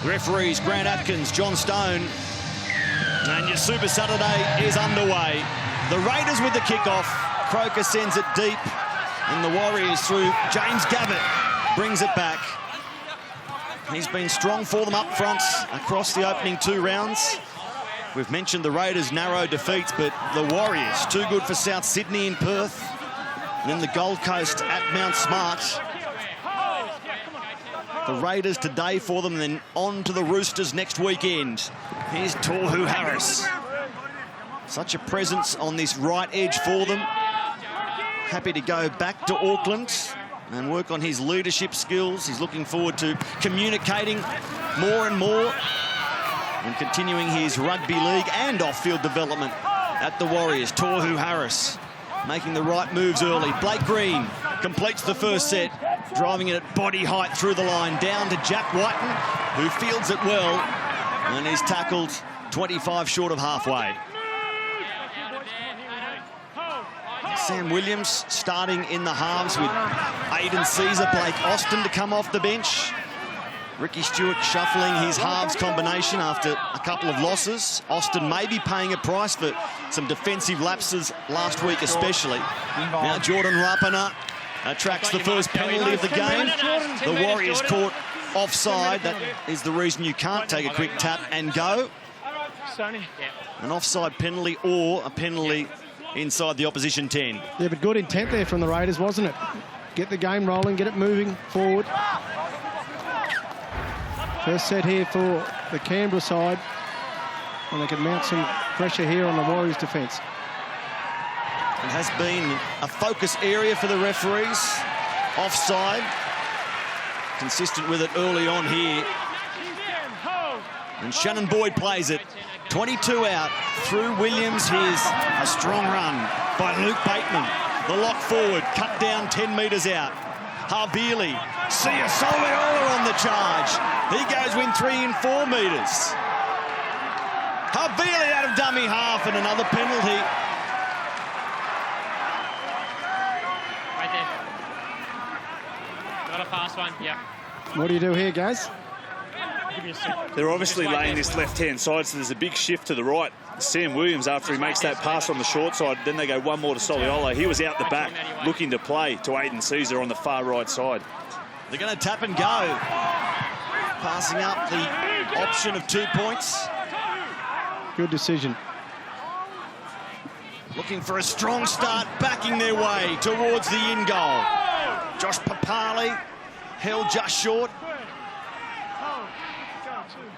Referees Grant Atkins, John Stone. And your Super Saturday is underway. The Raiders with the kickoff. Croker sends it deep. And the Warriors through James Gavitt brings it back. He's been strong for them up front across the opening 2 rounds. We've mentioned the Raiders' narrow defeats, but the Warriors, too good for South Sydney in Perth. And then the Gold Coast at Mount Smart. The Raiders today for them, and then on to the Roosters next weekend. Here's Tohu Harris. Such a presence on this right edge for them. Happy to go back to Auckland and work on his leadership skills. He's looking forward to communicating more and more and continuing his rugby league and off-field development at the Warriors. Tohu Harris making the right moves early. Blake Green completes the first set, driving it at body height through the line, down to Jack Whiten, who fields it well, and he's tackled 25 short of halfway. Sam Williams starting in the halves with Aidan Caesar, Blake Austin to come off the bench. Ricky Stewart shuffling his halves combination after a couple of losses. Austin may be paying a price for some defensive lapses last week especially. Now Jordan Rapana attracts the first penalty of the game. The Warriors caught offside. That is the reason you can't take a quick tap and go. An offside penalty or a penalty inside the opposition 10. Yeah, but good intent there from the Raiders, wasn't it? Get the game rolling, get it moving forward. First set here for the Canberra side, and they can mount some pressure here on the Warriors' defence. It has been a focus area for the referees. Offside. Consistent with it early on here. And Shannon Boyd plays it. 22 out through Williams. Here's a strong run by Luke Bateman. The lock forward, cut down 10 metres out. Harvili, Sia Soliola on the charge. He goes win 3 in 4 metres. Harvili out of dummy half and another penalty. Right there. Not a fast one, yeah. What do you do here, guys? They're obviously laying this left-hand side, so there's a big shift to the right. Sam Williams, after he makes that pass on the short side, then they go one more to Soliola. He was out the back, looking to play to Aidan Caesar on the far right side. They're going to tap and go. Passing up the option of 2 points. Good decision. Looking for a strong start, backing their way towards the in goal. Josh Papali held just short.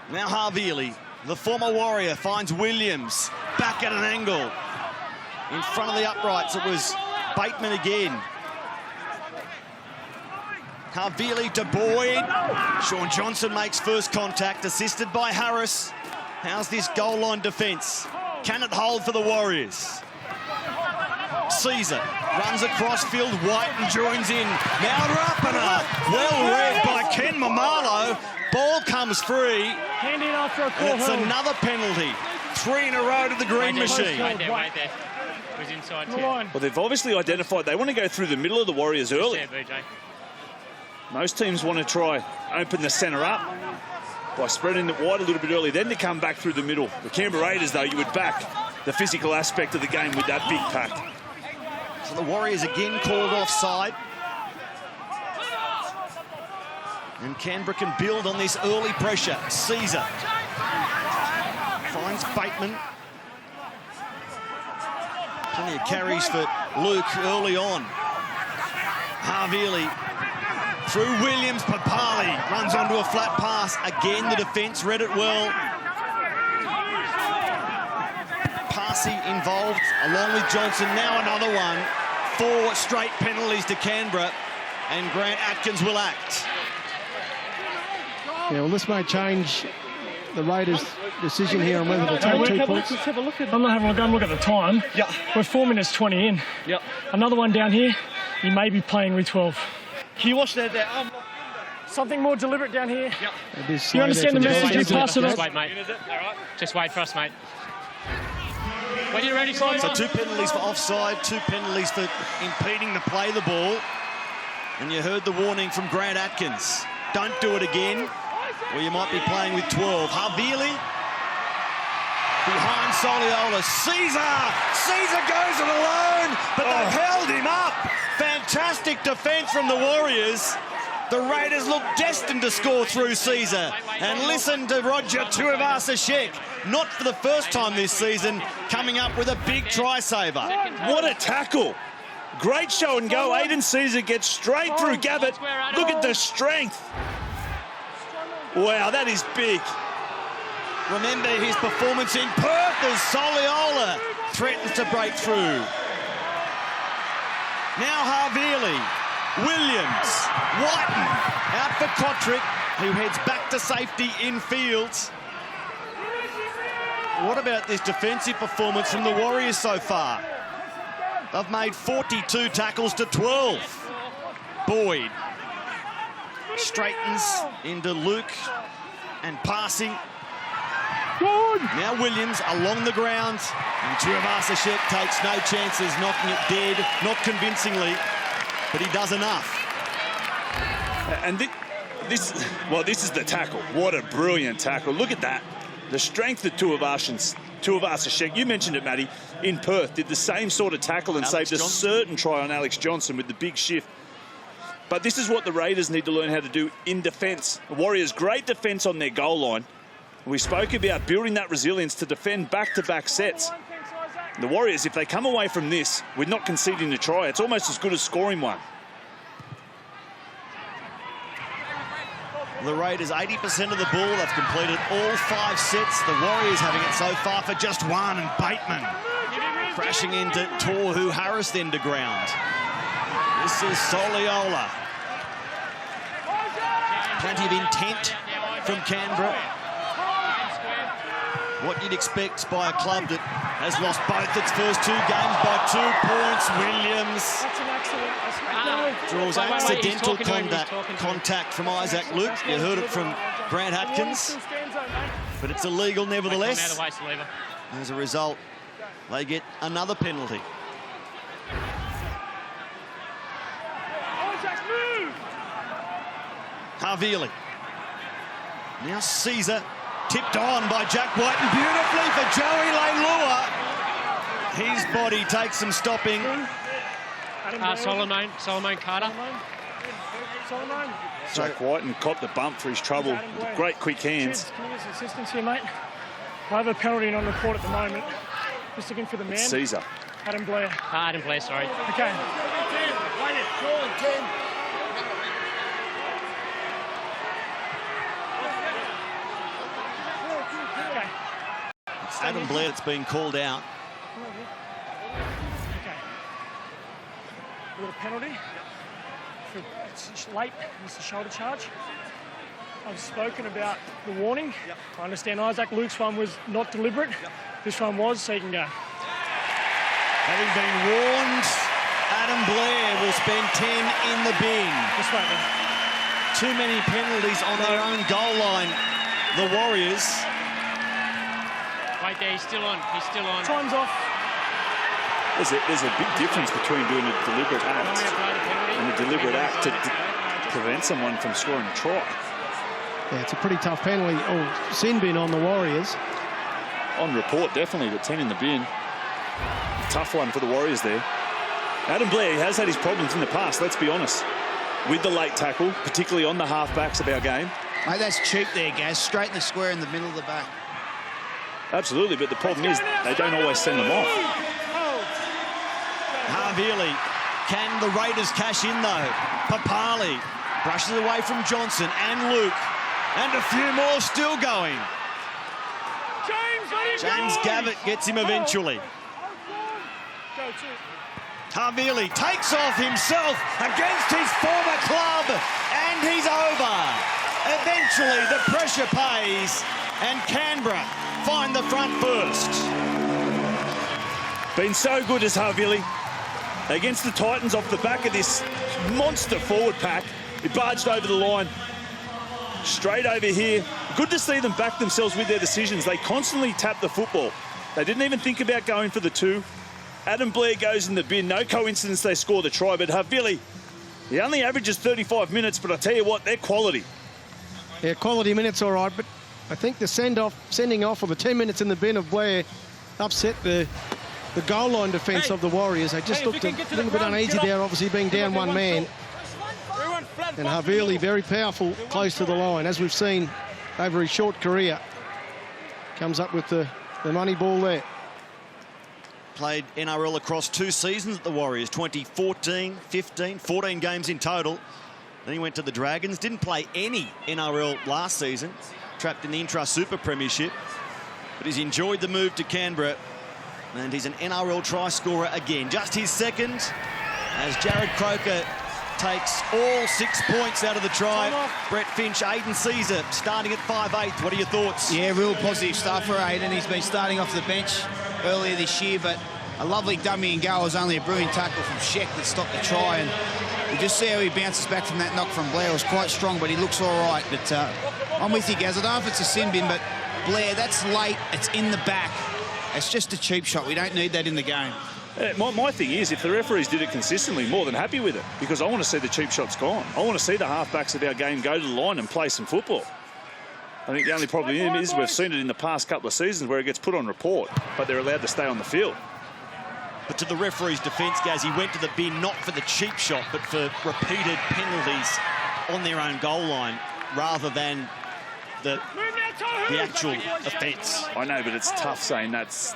Now Harvili, the former Warrior, finds Williams back at an angle. In front of the uprights, it was Bateman again. Harvili to Boyd. Sean Johnson makes first contact, assisted by Harris. How's this goal line defence? Can it hold for the Warriors? Caesar runs across field, Whiten joins in. Now Rapana, well read by Ken Mamalo. Ball comes free. Hand in after a call. And it's another penalty. 3 in a row to the green machine. Right there. It was inside too. Well, they've obviously identified they want to go through the middle of the Warriors early. Most teams want to try open the centre up by spreading it wide a little bit early, then to come back through the middle. The Canberra Raiders, though, you would back the physical aspect of the game with that big pack. So the Warriors again called offside. And Canberra can build on this early pressure. Caesar finds Bateman. Plenty of carries for Luke early on. Harvili through Williams. Papali runs onto a flat pass. Again, the defence read it well. Parsi involved along with Johnson. Now another one. 4 straight penalties to Canberra, and Grant Atkins will act. Yeah, well, this may change the Raiders' decision here on whether to take 2 points. Let's have a look at. I'm not having a gun look at the time. Yeah. We're 4 minutes 20 in. Yep. Another one down here. You may be playing with 12. Can you watch that there? Something more deliberate down here. Yep. You understand the message you pass it on? Just wait, mate. Just wait for us, mate. When you're ready, Simon. So 2 penalties for offside, 2 penalties for impeding to play the ball. And you heard the warning from Grant Atkins. Don't do it again. Well, you might be playing with 12. Havili behind Soliola. Caesar goes it alone, but they've held him up. Fantastic defence from the Warriors. The Raiders look destined to score through Caesar. And listen to Roger Tuivasa-Sheck, not for the first time this season, coming up with a big try saver. What a tackle. Great show and go. Aiden Caesar gets straight through Gabbett. Look at the strength. Wow, that is big. Remember his performance in Perth as Soliola threatens to break through. Now Havili, Williams, Whiten out for Kotrick, who heads back to safety in fields. What about this defensive performance from the Warriors so far? They've made 42 tackles to 12. Boyd straightens into Luke and passing. Now Williams along the ground, and Tuivasa-Sheck takes no chances, knocking it dead, not convincingly, but he does enough. And this is the tackle. What a brilliant tackle. Look at that. The strength of Tuivasa-Sheck. You mentioned it, Matty, in Perth, did the same sort of tackle and saved a certain try on Alex Johnson with the big shift. But this is what the Raiders need to learn how to do in defence. The Warriors, great defence on their goal line. We spoke about building that resilience to defend back-to-back sets. The Warriors, if they come away from this with not conceding a try, it's almost as good as scoring one. The Raiders 80% of the ball. They've completed all 5 sets. The Warriors having it so far for just 1, and Bateman crashing into Tohu Harris then to ground. This is Soliola. Plenty of intent from Canberra. What you'd expect by a club that has lost both its first 2 games by 2 points. Williams draws accidental contact from Isaac Luke. You heard it from Grant Atkins, but it's illegal nevertheless. As a result, they get another penalty. Havili. Now Caesar. Tipped on by Jack Whiten beautifully for Joey Leilua. His body takes some stopping. Solomon Carter. Jack Whiten caught the bump for his trouble. Great quick hands. Can you use assistance here, mate? I have a penalty on the court at the moment. Just looking for the man. It's Caesar. Adam Blair. Adam Blair, sorry. Okay. Adam Blair that's been called out. Okay. A little penalty. It's late. It's a shoulder charge. I've spoken about the warning. I understand Isaac Luke's one was not deliberate. This one was, so you can go. Having been warned, Adam Blair will spend 10 in the bin. This way, then. Too many penalties on their own goal line. The Warriors. Wait there, he's still on. Time's off. There's a big difference between doing a deliberate act and a deliberate act to prevent someone from scoring a try. Yeah, it's a pretty tough penalty, or sin bin on the Warriors. On report, definitely, but 10 in the bin. Tough one for the Warriors there. Adam Blair has had his problems in the past, let's be honest, with the late tackle, particularly on the halfbacks of our game. Mate, that's cheap there, Gaz. Straight in the square in the middle of the back. Absolutely, but the problem is they don't always send them off. Havili. Can the Raiders cash in, though? Papali brushes away from Johnson and Luke. And a few more still going. James Gavitt gets him eventually. Havili takes off himself against his former club, and he's over. Eventually, the pressure pays, and Canberra find the front first. Been so good as Havili against the Titans off the back of this monster forward pack. He barged over the line. Straight over here. Good to see them back themselves with their decisions. They constantly tap the football. They didn't even think about going for the 2. Adam Blair goes in the bin. No coincidence they score the try, but Havili, he only averages 35 minutes, but I tell you what, they're quality. Yeah, quality minutes, all right, but I think the sending off of the 10 minutes in the bin of Blair upset the goal line defence of the Warriors. They just looked a little bit uneasy there, obviously being down one man. And Havili very powerful close to the line, as we've seen over his short career. Comes up with the money ball there. Played NRL across 2 seasons at the Warriors, 2014, 15, 14 games in total. Then he went to the Dragons, didn't play any NRL last season, trapped in the Intra-Super Premiership, but he's enjoyed the move to Canberra, and he's an NRL try scorer again. Just his second, as Jared Croker takes all 6 points out of the try. Brett Finch, Aiden Caesar starting at 5/8. What are your thoughts? Yeah, real positive start for Aiden. He's been starting off the bench earlier this year, but a lovely dummy and goal. It was only a brilliant tackle from Sheck that stopped the try, and you just see how he bounces back from that knock from Blair. It was quite strong, but he looks all right. But I'm with you, Gaz. I don't know if it's a sin bin, but Blair, that's late. It's in the back. It's just a cheap shot. We don't need that in the game. My thing is, if the referees did it consistently, more than happy with it, because I want to see the cheap shots gone. I want to see the halfbacks of our game go to the line and play some football. I think the only problem is we've seen it in the past couple of seasons where it gets put on report, but they're allowed to stay on the field. But to the referee's defence, Gaz, he went to the bin not for the cheap shot, but for repeated penalties on their own goal line, rather than the actual offence. I know, but it's tough saying that's...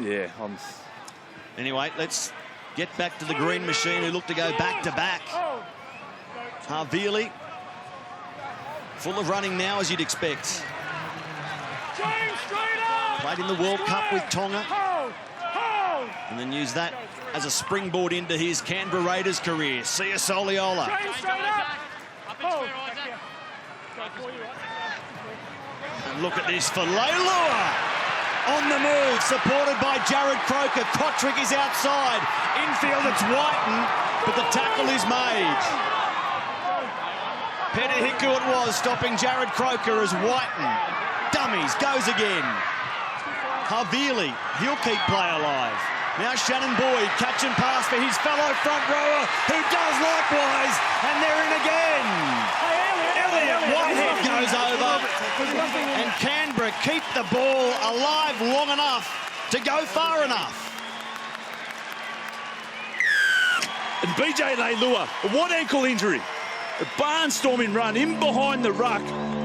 Yeah, Anyway, let's get back to the green machine, who look to go back-to-back. Havili, full of running now, as you'd expect. Played in the World Cup with Tonga, and then use that as a springboard into his Canberra Raiders career. Sia Soliola. And look at this for Leilua. On the move, supported by Jared Croker. Kotrick is outside. Infield, it's Whiten, but the tackle is made. Petahiku it was, stopping Jared Croker as Whiten. Dummies, goes again. Havili, he'll keep play alive. Now Shannon Boyd, catch and pass for his fellow front rower, who does likewise, and they're in again. Elliott Whitehead goes over, and Canberra keep the ball alive long enough to go far enough. And BJ Leilua, what ankle injury? A barnstorming run in behind the ruck,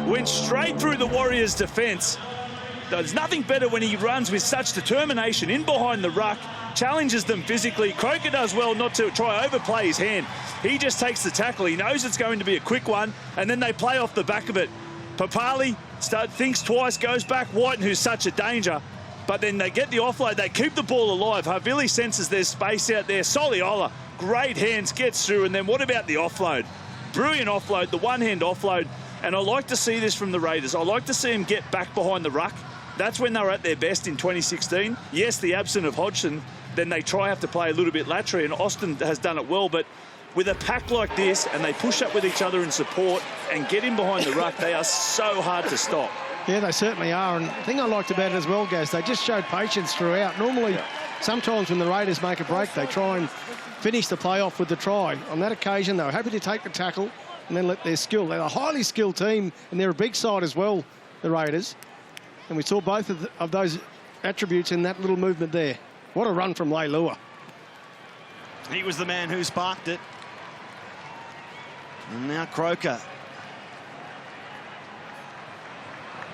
went straight through the Warriors' defence. There's nothing better when he runs with such determination in behind the ruck, challenges them physically. Croker does well not to try overplay his hand. He just takes the tackle. He knows it's going to be a quick one, and then they play off the back of it. Papali thinks twice, goes back. Whiten, who's such a danger, but then they get the offload. They keep the ball alive. Havili senses there's space out there. Soliola, great hands, gets through, and then what about the offload? Brilliant offload, the one-hand offload, and I like to see this from the Raiders. I like to see them get back behind the ruck. That's when they were at their best in 2016. Yes, the absence of Hodgson, then they have to play a little bit laterally, and Austin has done it well, but with a pack like this, and they push up with each other in support and get in behind the ruck, they are so hard to stop. Yeah, they certainly are, and the thing I liked about it as well, Gaz, they just showed patience throughout. Normally, sometimes when the Raiders make a break, they try and finish the play off with the try. On that occasion, they were happy to take the tackle and then let their skill. They're a highly skilled team, and they're a big side as well, the Raiders. And we saw both of those attributes in that little movement there. What a run from Leilua. He was the man who sparked it. And now Croker,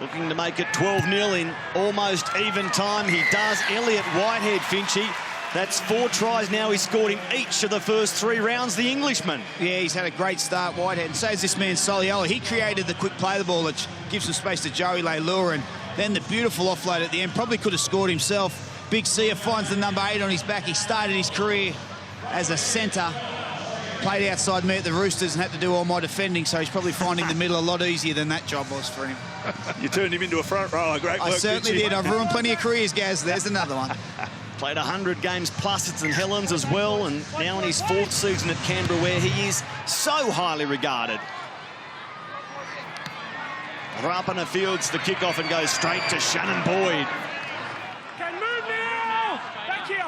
looking to make it 12-0 in almost even time. He does. Elliott Whitehead, Finchy. That's 4 tries now he's scored in each of the first 3 rounds, the Englishman. Yeah, he's had a great start, Whitehead. And so is this man, Soliola. He created the quick play the ball, which gives some space to Joey Leilua, and then the beautiful offload at the end. Probably could have scored himself. Big Sia finds the number 8 on his back. He started his career as a centre. Played outside me at the Roosters and had to do all my defending, so he's probably finding the middle a lot easier than that job was for him. You turned him into a front rower. Great work, I certainly did. I've ruined plenty of careers, Gaz. There's another one. Played 100 games plus at St Helens as well, and now in his 4th season at Canberra, where he is so highly regarded. Rapana fields the kickoff and goes straight to Shannon Boyd.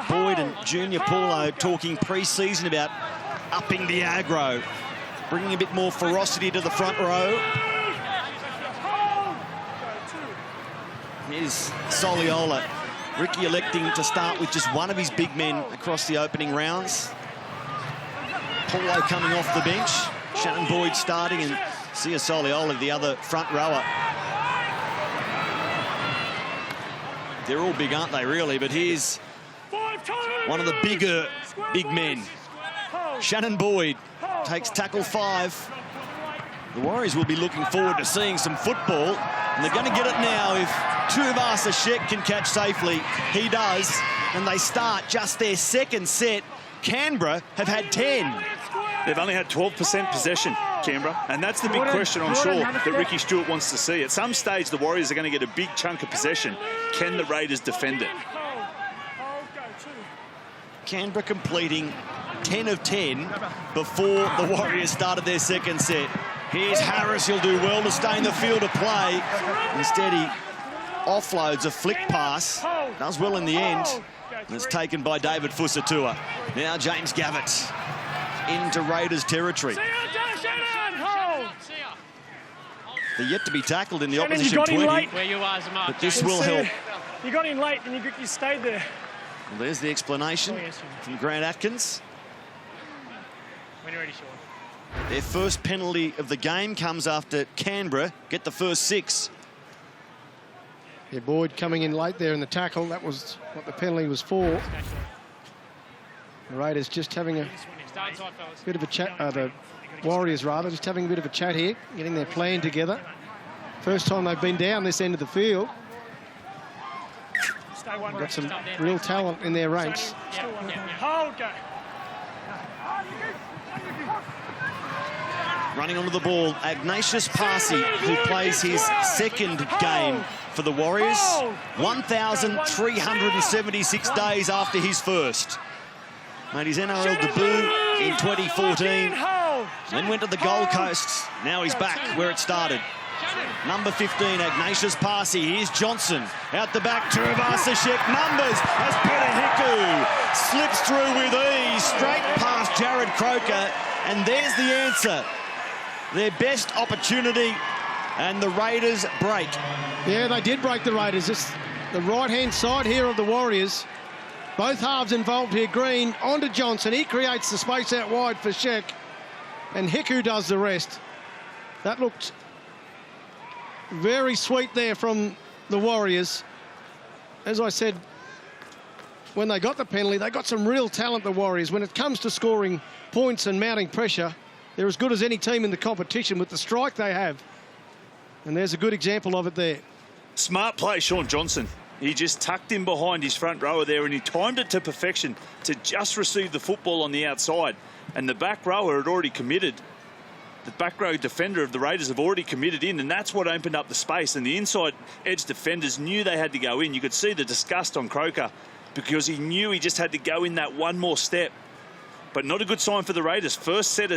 Boyd and Junior Paulo talking pre-season about upping the aggro, bringing a bit more ferocity to the front row. Here's Soliola. Ricky electing to start with just one of his big men across the opening rounds. Paulo coming off the bench. Shannon Boyd starting, and Sia Soliola, the other front rower. They're all big, aren't they, really? But here's one of the bigger big men. Shannon Boyd takes tackle 5. The Warriors will be looking forward to seeing some football, and they're going to get it now if Tuivasa-Sheck can catch safely. He does, and they start just their second set. Canberra have had 10. They've only had 12% possession, Canberra, and that's the big question, I'm sure, that Ricky Stewart wants to see. At some stage, the Warriors are going to get a big chunk of possession. Can the Raiders defend it? Canberra completing 10 of 10 before the Warriors started their second set. Here's Harris. He'll do well to stay in the field of play. Instead, he offloads a flick pass. Does well in the end. And it's taken by David Fusatua. Now James Gavitt into Raiders territory. They're yet to be tackled in the opposition 20. But this will help. You got in late and you stayed there. Well, there's the explanation from Grant Atkins. When you're ready, Sean. Their first penalty of the game comes after Canberra get the first 6. Yeah, Boyd coming in late there in the tackle. That was what the penalty was for. The Raiders just having a bit of a chat, the Warriors rather, just having a bit of a chat here, getting their plan together. First time they've been down this end of the field. Got some real talent in their ranks. Running onto the ball, Ignatius Parsi, who plays his second game for the Warriors. 1,376 days after his first. Made his NRL debut in 2014. Then went to the Gold Coast. Now he's back where it started. Number 15, Ignatius Parsi. Here's Johnson. Out the back, Tuivasa-Sheck. Numbers as Peter Hiku slips through with ease. Straight past Jared Croker. And there's the answer. Their best opportunity, and the Raiders break. Yeah, they did break the Raiders. It's the right-hand side here of the Warriors. Both halves involved here. Green onto Johnson. He creates the space out wide for Sheck, and Hiku does the rest. That looked very sweet there from the Warriors. As I said, when they got the penalty, they got some real talent, the Warriors. When it comes to scoring points and mounting pressure, they're as good as any team in the competition with the strike they have. And there's a good example of it there. Smart play, Sean Johnson. He just tucked in behind his front rower there and he timed it to perfection to just receive the football on the outside. And the back rower had already committed. The back row defender of the Raiders have already committed in, and that's what opened up the space. And the inside edge defenders knew they had to go in. You could see the disgust on Croker because he knew he just had to go in that one more step. But not a good sign for the Raiders. First set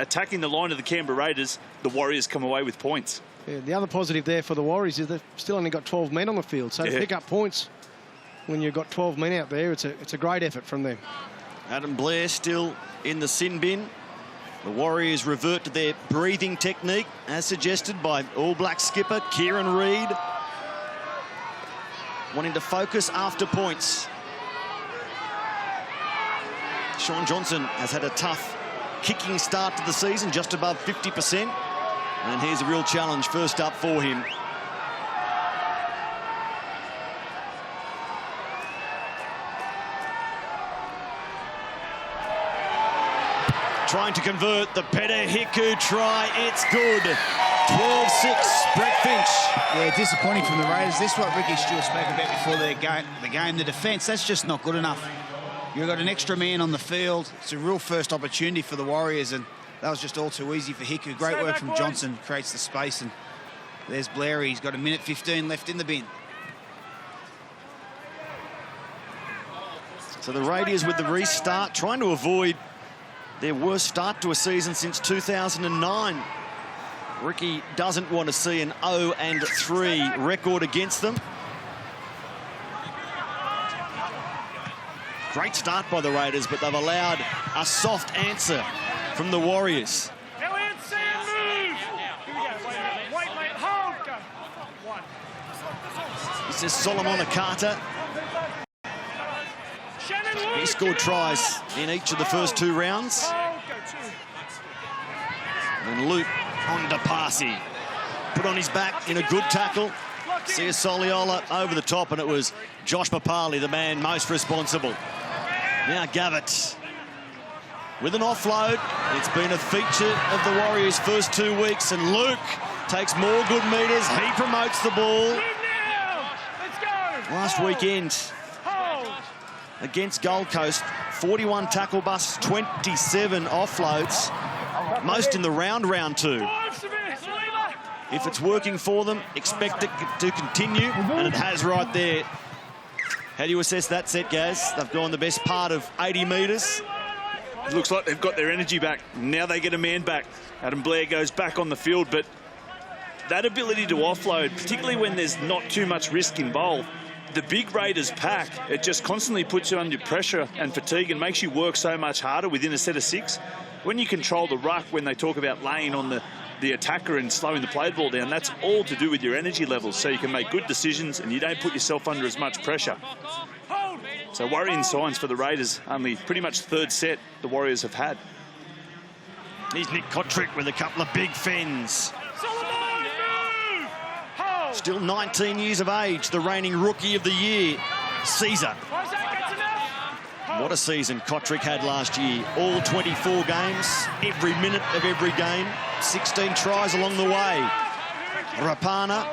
attacking the line of the Canberra Raiders, the Warriors come away with points. Yeah, the other positive there for the Warriors is they've still only got 12 men on the field. So to pick up points when you've got 12 men out there, it's a great effort from them. Adam Blair still in the sin bin. The Warriors revert to their breathing technique, as suggested by All Black skipper Kieran Reid. Wanting to focus after points. Sean Johnson has had a tough kicking start to the season, just above 50%. And here's a real challenge first up for him. Trying to convert the Peter Hiku try. It's good. 12-6, Brett Finch. Yeah, disappointing from the Raiders. This is what Ricky Stewart spoke about before the game. The defence, that's just not good enough. You've got an extra man on the field. It's a real first opportunity for the Warriors, and that was just all too easy for Hiku. Great work from Johnson, creates the space, and there's Blair. He's got 1:15 left in the bin. So the Raiders with the restart, trying to avoid their worst start to a season since 2009. Ricky doesn't want to see an 0-3 record against them. Great start by the Raiders, but they've allowed a soft answer from the Warriors. says Solomon Akata. He scored tries in each of the first 2 rounds. And Luke on to Parsi. Put on his back in a good tackle. Sia Soliola over the top, and it was Josh Papali, the man most responsible. Now Gavitt with an offload. It's been a feature of the Warriors' first 2 weeks, and Luke takes more good metres. He promotes the ball. Last weekend against Gold Coast, 41 tackle busts, 27 offloads, most in the round 2. If it's working for them, expect it to continue, and it has right there. How do you assess that set, Gaz? They've gone the best part of 80 metres. It looks like they've got their energy back. Now they get a man back. Adam Blair goes back on the field, but that ability to offload, particularly when there's not too much risk involved, the big Raiders pack, it just constantly puts you under pressure and fatigue and makes you work so much harder within a set of 6. When you control the ruck, when they talk about laying on the attacker and slowing the play ball down, that's all to do with your energy levels, so you can make good decisions and you don't put yourself under as much pressure. So worrying signs for the Raiders. Only pretty much 3rd set the Warriors have had. Here's Nick Kotrick with a couple of big fens. Still 19 years of age, the reigning Rookie of the Year, Caesar. What a season Kotrick had last year. All 24 games, every minute of every game, 16 tries along the way. Rapana,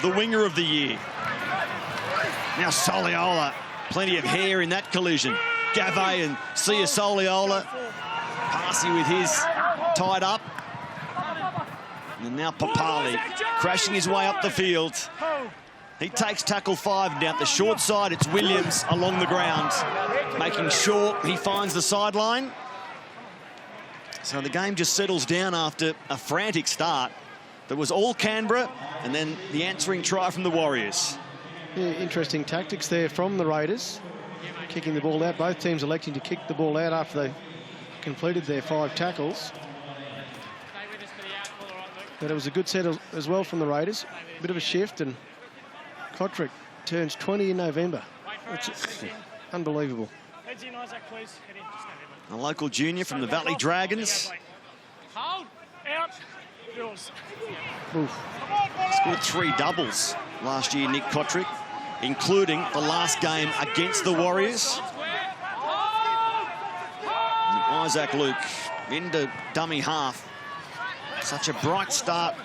the Winger of the Year. Now Soliola, plenty of hair in that collision. Gavay and Sia Soliola. Parsi with his tied up. And now Papali crashing his way up the field. He takes tackle 5 down the short side. It's Williams along the ground, making sure he finds the sideline. So the game just settles down after a frantic start. That was all Canberra, and then the answering try from the Warriors. Yeah, interesting tactics there from the Raiders. Kicking the ball out. Both teams electing to kick the ball out after they completed their 5 tackles. But it was a good set as well from the Raiders. A bit of a shift, and Kotrick turns 20 in November. It's unbelievable. A local junior from the Valley Dragons. Scored 3 doubles last year, Nick Kotrick, including the last game against the Warriors. And Isaac Luke into dummy half. Such a bright start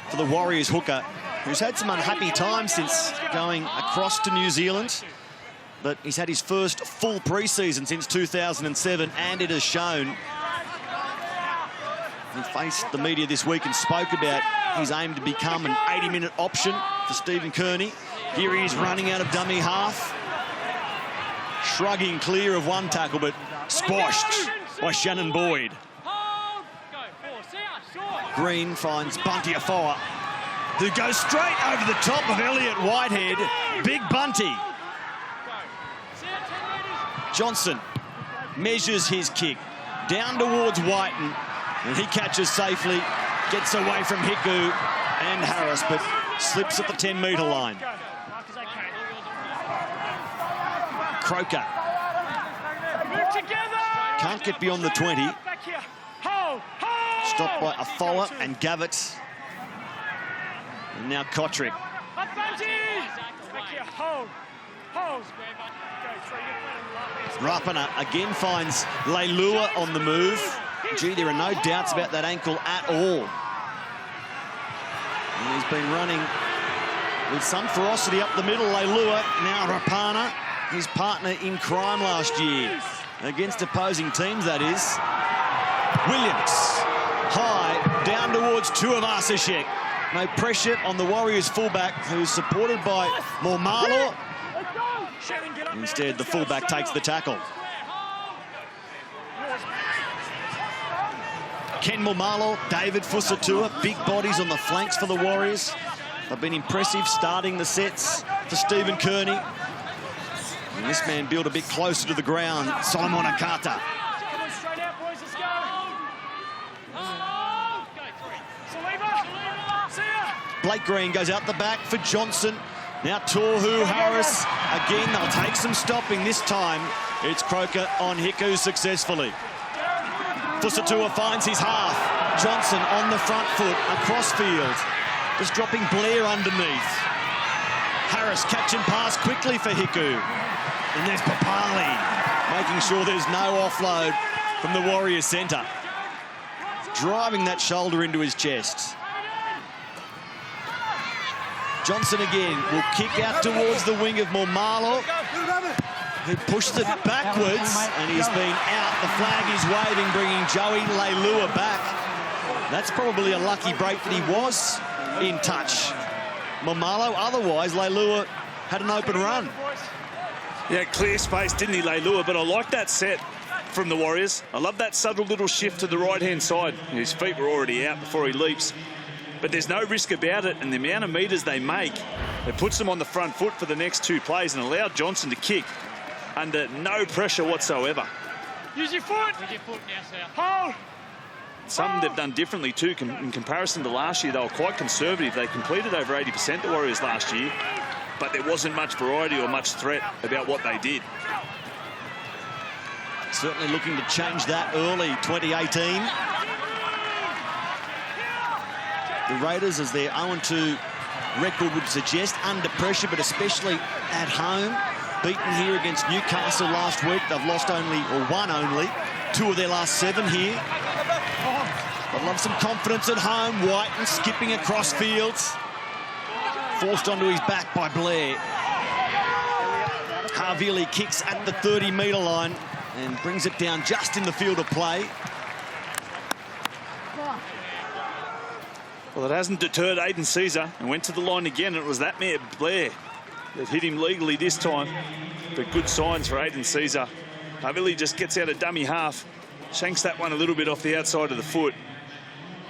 for the Warriors hooker, who's had some unhappy times since going across to New Zealand. But he's had his first full pre-season since 2007, and it has shown. He faced the media this week and spoke about his aim to become an 80-minute option for Stephen Kearney. Here he is running out of dummy half, shrugging clear of 1 tackle, but squashed by Shannon Boyd. Green finds Bunty Afoa, who goes straight over the top of Elliot Whitehead. Big Bunty. Johnson measures his kick down towards Whiten, and he catches safely, gets away from Hiku and Harris, but slips at the 10-metre line. Croker can't get beyond the 20. Stopped by Afoa and Gavitt. And now Kotrick. Rapana again finds Leilua on the move. Gee, there are no doubts about that ankle at all. And he's been running with some ferocity up the middle. Leilua, now Rapana, his partner in crime last year. Against opposing teams, that is. Williams. High, down towards Tuivasa-Sheck. No pressure on the Warriors fullback, who's supported by Momalo. Instead, the fullback takes the tackle. Ken Momalo, David Fusatua, big bodies on the flanks for the Warriors. They've been impressive starting the sets for Stephen Kearney. And this man built a bit closer to the ground, Solomon Akata. Blake Green goes out the back for Johnson. Now Tohu Harris. Again, they'll take some stopping. This time, it's Croker on Hiku successfully. Fusatua finds his half. Johnson on the front foot, across field. Just dropping Blair underneath. Harris catch and pass quickly for Hiku. And there's Papali, making sure there's no offload from the Warriors centre. Driving that shoulder into his chest. Johnson again will kick out towards the wing of Momalo, who pushed it backwards, and he's been out. The flag is waving, bringing Joey Leilua back. That's probably a lucky break that he was in touch. Momalo, otherwise, Leilua had an open run. Yeah, clear space, didn't he, Leilua? But I like that set from the Warriors. I love that subtle little shift to the right-hand side. His feet were already out before he leaps. But there's no risk about it, and the amount of metres they make, it puts them on the front foot for the next two plays and allowed Johnson to kick under no pressure whatsoever. Use your foot. With your foot now, sir. Hold. Something they've done differently too in comparison to last year. They were quite conservative. They completed over 80%, the Warriors, last year, but there wasn't much variety or much threat about what they did. Certainly looking to change that early, 2018. The Raiders, as their 0-2 record would suggest, under pressure, but especially at home. Beaten here against Newcastle last week. They've lost one only. 2 of their last 7 here. But love some confidence at home. Whiten skipping across fields. Forced onto his back by Blair. Havili kicks at the 30-metre line and brings it down just in the field of play. Well, it hasn't deterred Aiden Caesar and went to the line again. It was that mare, Blair, that hit him legally this time. But good signs for Aiden Caesar. Havili just gets out a dummy half. Shanks that one a little bit off the outside of the foot.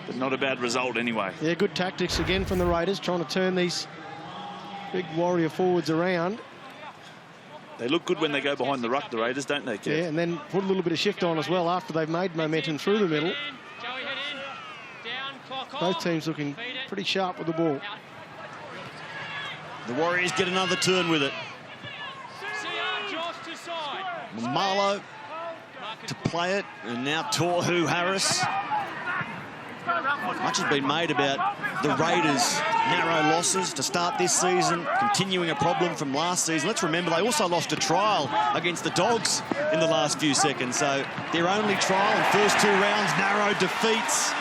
But not a bad result anyway. Yeah, good tactics again from the Raiders, trying to turn these big Warrior forwards around. They look good when they go behind the ruck, the Raiders, don't they, Kev? Yeah, and then put a little bit of shift on as well after they've made momentum through the middle. Joey, head in. Down, clock on. Both teams looking pretty sharp with the ball. The Warriors get another turn with it. Marlow to play it, and now Tohu Harris. Much has been made about the Raiders' narrow losses to start this season, continuing a problem from last season. Let's remember they also lost a trial against the Dogs in the last few seconds. So their only trial in first 2 rounds, narrow defeats.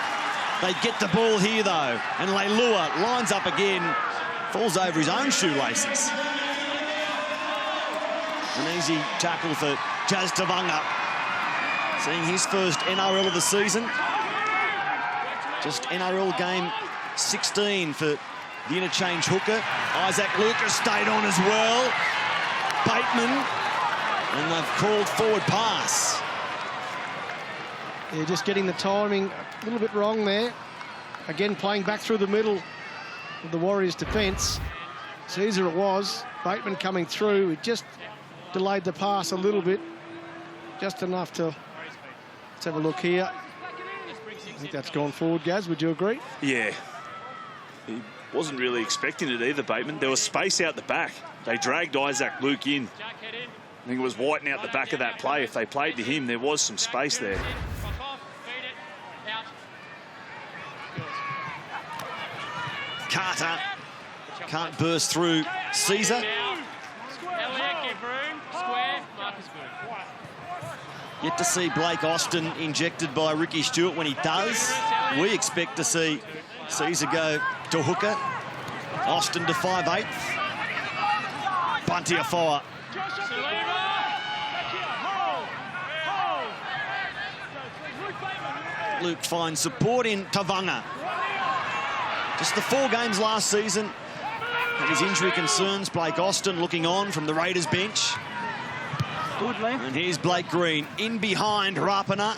They get the ball here though, and Leilua lines up again, falls over his own shoelaces. An easy tackle for Jazz Tavanga, seeing his first NRL of the season. Just NRL game 16 for the interchange hooker. Isaac Lucas stayed on as well. Bateman, and they've called forward pass. Yeah, just getting the timing a little bit wrong there. Again, playing back through the middle of the Warriors' defence. Caesar it was. Bateman coming through. He just delayed the pass a little bit. Just enough to... Let's have a look here. I think that's gone forward, Gaz. Would you agree? Yeah. He wasn't really expecting it either, Bateman. There was space out the back. They dragged Isaac Luke in. I think it was Whiten out the back of that play. If they played to him, there was some space there. Carter can't burst through Caesar. Yet to see Blake Austin injected by Ricky Stewart. When he does, we expect to see Caesar go to hooker. Austin to 5/8. Bunty Afoa. Luke finds support in Tavanga. Just the 4 games last season. And his injury concerns. Blake Austin looking on from the Raiders bench. And here's Blake Green in behind Rapana.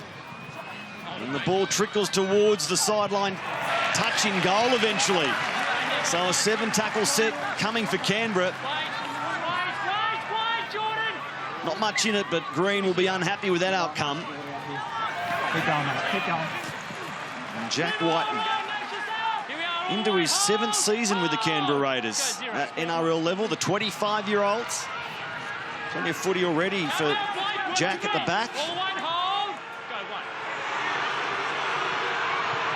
And the ball trickles towards the sideline, touching goal eventually. So a 7-tackle set coming for Canberra. Not much in it, but Green will be unhappy with that outcome. Keep going, mate. Keep going. And Jack Whiten into his 7th season with the Canberra Raiders at NRL level, the 25-year-olds. Plenty of footy already for Jack at the back.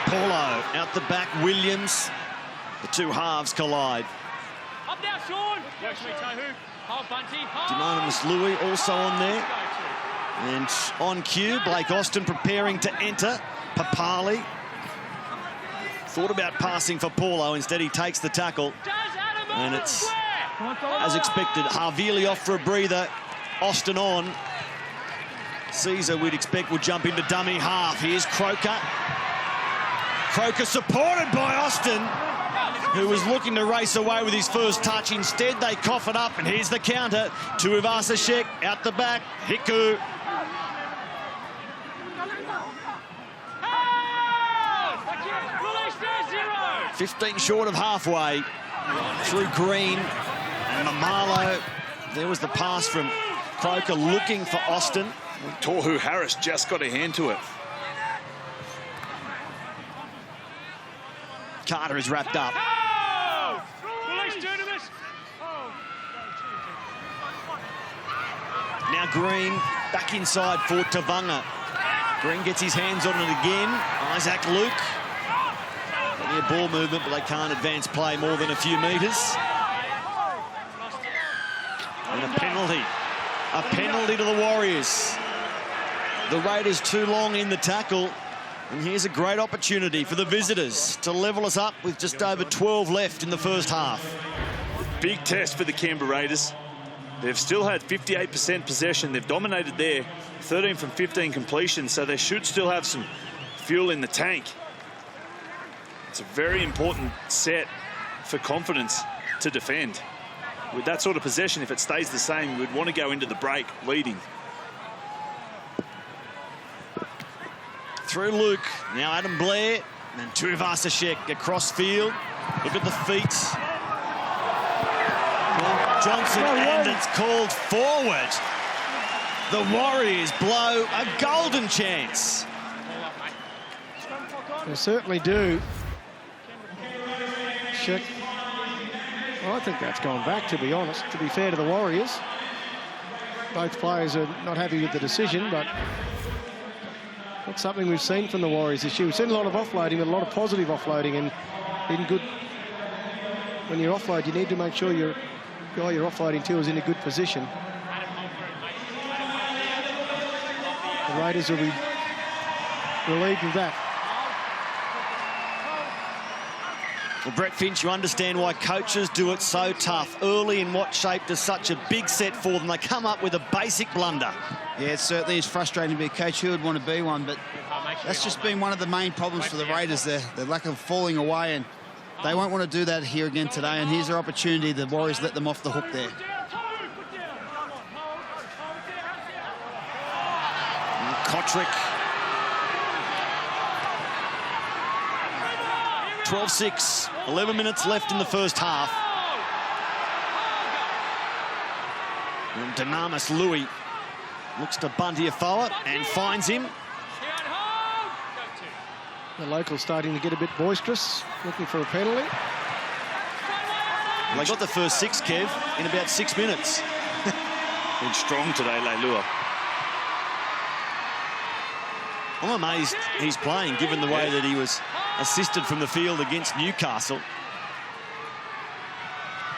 Paulo out the back, Williams. The two halves collide. Up now, Sean. Demonimus Louis also on there. And on cue, Blake Austin preparing to enter. Papali thought about passing for Paulo. Instead, he takes the tackle. And it's, as expected, Havili off for a breather. Austin on. Caesar, we'd expect, will jump into dummy half. Here's Croker. Croker supported by Austin, who was looking to race away with his first touch. Instead, they cough it up, and here's the counter. Tuivasa-Sheck out the back. Hiku. 15 short of halfway through Green and Mamalo. There was the pass from Croker looking for Austin. Tohu Harris just got a hand to it. Carter is wrapped up. Now Green back inside for Tavanga. Green gets his hands on it again. Isaac Luke. Plenty of ball movement, but they can't advance play more than a few metres. And a penalty. A penalty to the Warriors. The Raiders too long in the tackle. And here's a great opportunity for the visitors to level us up with just over 12 left in the first half. Big test for the Canberra Raiders. They've still had 58% possession. They've dominated there, 13 from 15 completions, so they should still have some fuel in the tank. It's a very important set for confidence to defend. With that sort of possession, if it stays the same, we'd want to go into the break leading. Through Luke, now Adam Blair, and Tuivasa-Sheck across field. Look at the feet. Johnson, and it's called forward. The Warriors blow a golden chance. They certainly do. Sheck. Well, I think that's gone back, to be honest, to be fair to the Warriors. Both players are not happy with the decision, but that's something we've seen from the Warriors this year. We've seen a lot of offloading, but a lot of positive offloading, and in good. When you offload, you need to make sure your guy you're offloading to is in a good position. The Raiders will be relieved of that. Well, Brett Finch, you understand why coaches do it so tough. Early in what shape does such a big set for them? They come up with a basic blunder. Yeah, it certainly is frustrating to be a coach. Who would want to be one? But that's just been one of the main problems for the Raiders, the lack of falling away, and they won't want to do that here again today. And here's their opportunity. The Warriors let them off the hook there. Kotrick. 12-6, 11 minutes left in the first half. And Demonimus Louis looks to Bunty Afoa and finds him. The locals starting to get a bit boisterous, looking for a penalty. They got the first 6, Kev, in about 6 minutes. Been strong today, Leilua. I'm amazed he's playing, given the way that he was assisted from the field against Newcastle.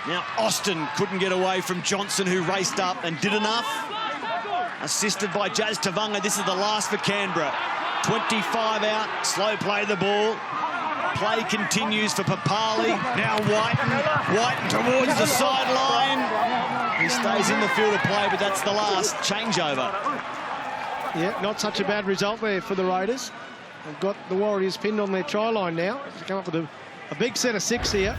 Now Austin couldn't get away from Johnson, who raced up and did enough. Assisted by Jazz Tavanga. This is the last for Canberra. 25 out, slow play the ball. Play continues for Papali. Now Whiten towards the sideline. He stays in the field of play, but that's the last changeover. Yeah, not such a bad result there for the Raiders. They've got the Warriors pinned on their try line now. They come up with a big set of 6 here.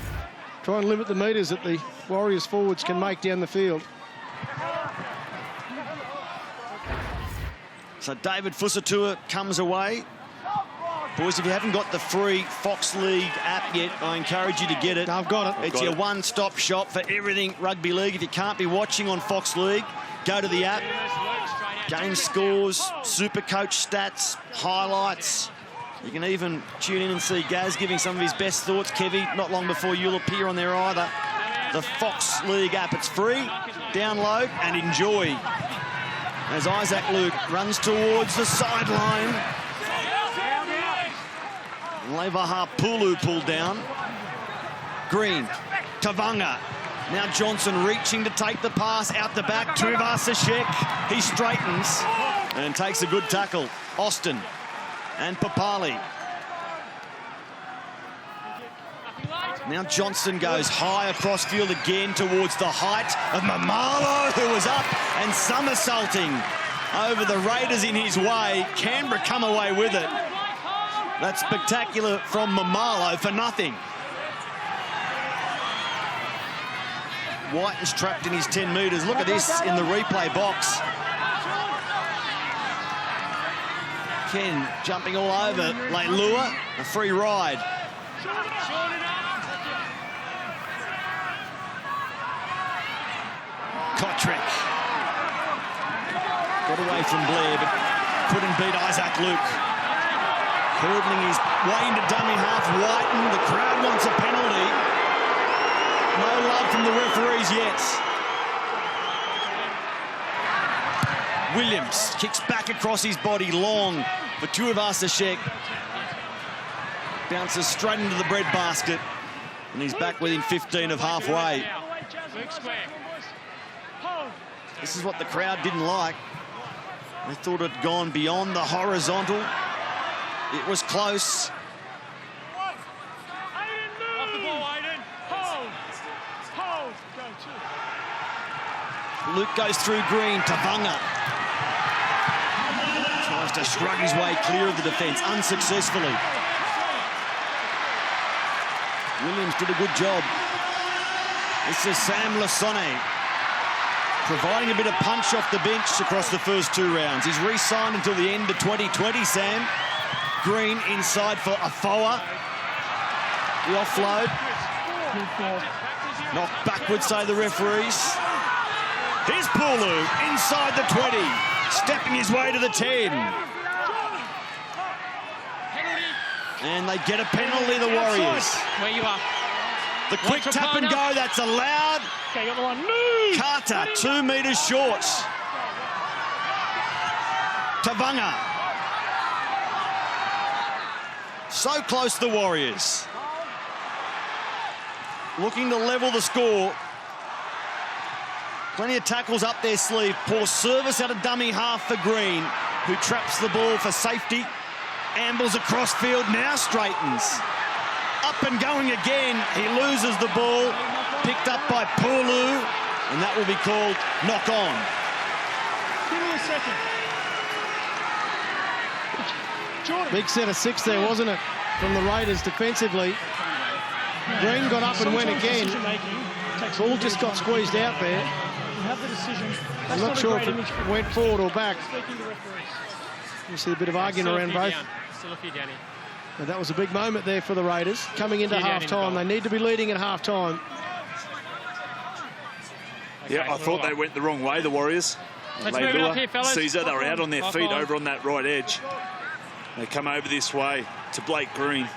Try and limit the metres that the Warriors forwards can make down the field. So David Fusatua comes away. Boys, if you haven't got the free Fox League app yet, I encourage you to get it. I've got it. It's your one-stop shop for everything rugby league. If you can't be watching on Fox League, go to the app. Game scores, super coach stats, highlights, You can even tune in and see Gaz giving some of his best thoughts. Kevy, not long before you'll appear on there either. The Fox League app, it's free. Download and enjoy. As Isaac Luke runs towards the sideline. Levaha Pulu pulled down. Green, Tavanga. Now Johnson reaching to take the pass out the back. Tuivasa-Sheck. He straightens and takes a good tackle. Austin and Papali. Now Johnson goes high across field again towards the height of Mamalo, who was up and somersaulting over the Raiders in his way. Canberra come away with it. That's spectacular from Mamalo for nothing. Whiten's trapped in his 10 metres. Look at this in the replay box. Ken jumping all over Leilua. A free ride. Kotrick. Got away from Blair, but couldn't beat Isaac Luke. Hurdling his way into dummy half. Whiten, the crowd wants a penalty. No love from the referees yet. Williams kicks back across his body long for Tuivasa-Sheck. Bounces straight into the breadbasket. And he's back within 15 of halfway. This is what the crowd didn't like. They thought it had gone beyond the horizontal. It was close. Off the ball, Aiden. Hold. Hold. Go to. Luke goes through Green. Tavanga tries to shrug his way clear of the defence, unsuccessfully. Williams did a good job. This is Sam Lasone, providing a bit of punch off the bench across the first 2 rounds. He's re-signed until the end of 2020, Sam. Green inside for Afoa. The offload. Knocked backwards, say the referees. Here's Pulu inside the 20, stepping his way to the 10. And they get a penalty, the Warriors. Where you are. The quick tap and go, that's allowed. Okay, got the one. Move. Carter, 2 metres short. Tavanga. So close, the Warriors. Looking to level the score. Plenty of tackles up their sleeve. Poor service out of dummy half for Green, who traps the ball for safety. Ambles across field, now straightens. Up and going again. He loses the ball. Picked up by Pulu, and that will be called knock on. Give me a second. Jordan. Big set of 6 there, wasn't it, from the Raiders defensively. Green got up and went again. Ball just got squeezed out there. You have the decision. I'm not sure if it went forward or back. You see a bit of arguing around both. Still a few, Danny. But that was a big moment there for the Raiders. Coming into half-time, they need to be leading at half-time. Yeah, I thought they went the wrong way, the Warriors. Let's move it up here, fellas. Caesar, they were out on their feet over on that right edge. They come over this way to Blake Green.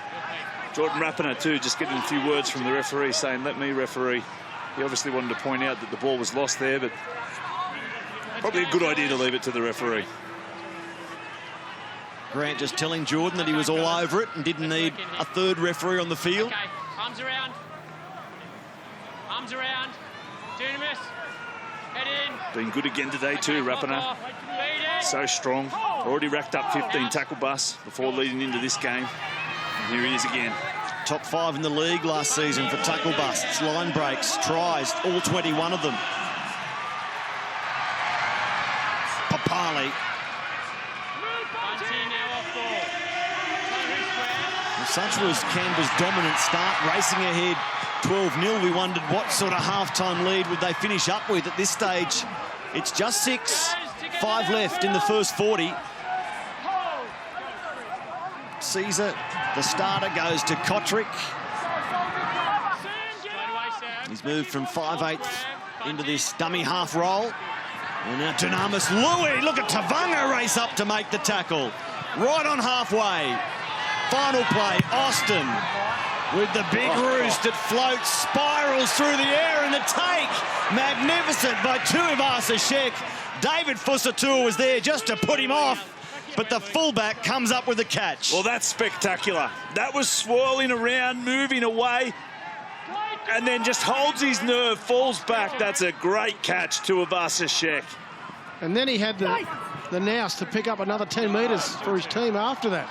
Jordan Rapiner too, just getting a few words from the referee saying, let me referee. He obviously wanted to point out that the ball was lost there, but probably a good idea to leave it to the referee. Grant just telling Jordan that he was all over it and didn't need a 3rd referee on the field. Okay, arms around. Arms around. Dunamis. Head in. Been good again today too, Rapiner. So strong. Already racked up 15 tackle busts before leading into this game. And here he is again. Top 5 in the league last season for tackle busts, line breaks, tries, all 21 of them. Papali. Such was Canberra's dominant start, racing ahead 12-0. We wondered what sort of half-time lead would they finish up with at this stage. It's just 6, 5 left in the first 40. Caesar, the starter, goes to Kotrick. He's moved from 5/8 into this dummy half roll. And now Dunamis Louis, look at Tavanga race up to make the tackle. Right on halfway. final play, Austin with the big roost that floats, spirals through the air, and the take. Magnificent by Tuivasa-Sheck. David Fusitu'a was there just to put him off, but the fullback comes up with the catch. Well, that's spectacular. That was swirling around, moving away, and then just holds his nerve, falls back. That's a great catch, Tuivasa-Sheck. And then he had the nous to pick up another 10 metres for his team after that.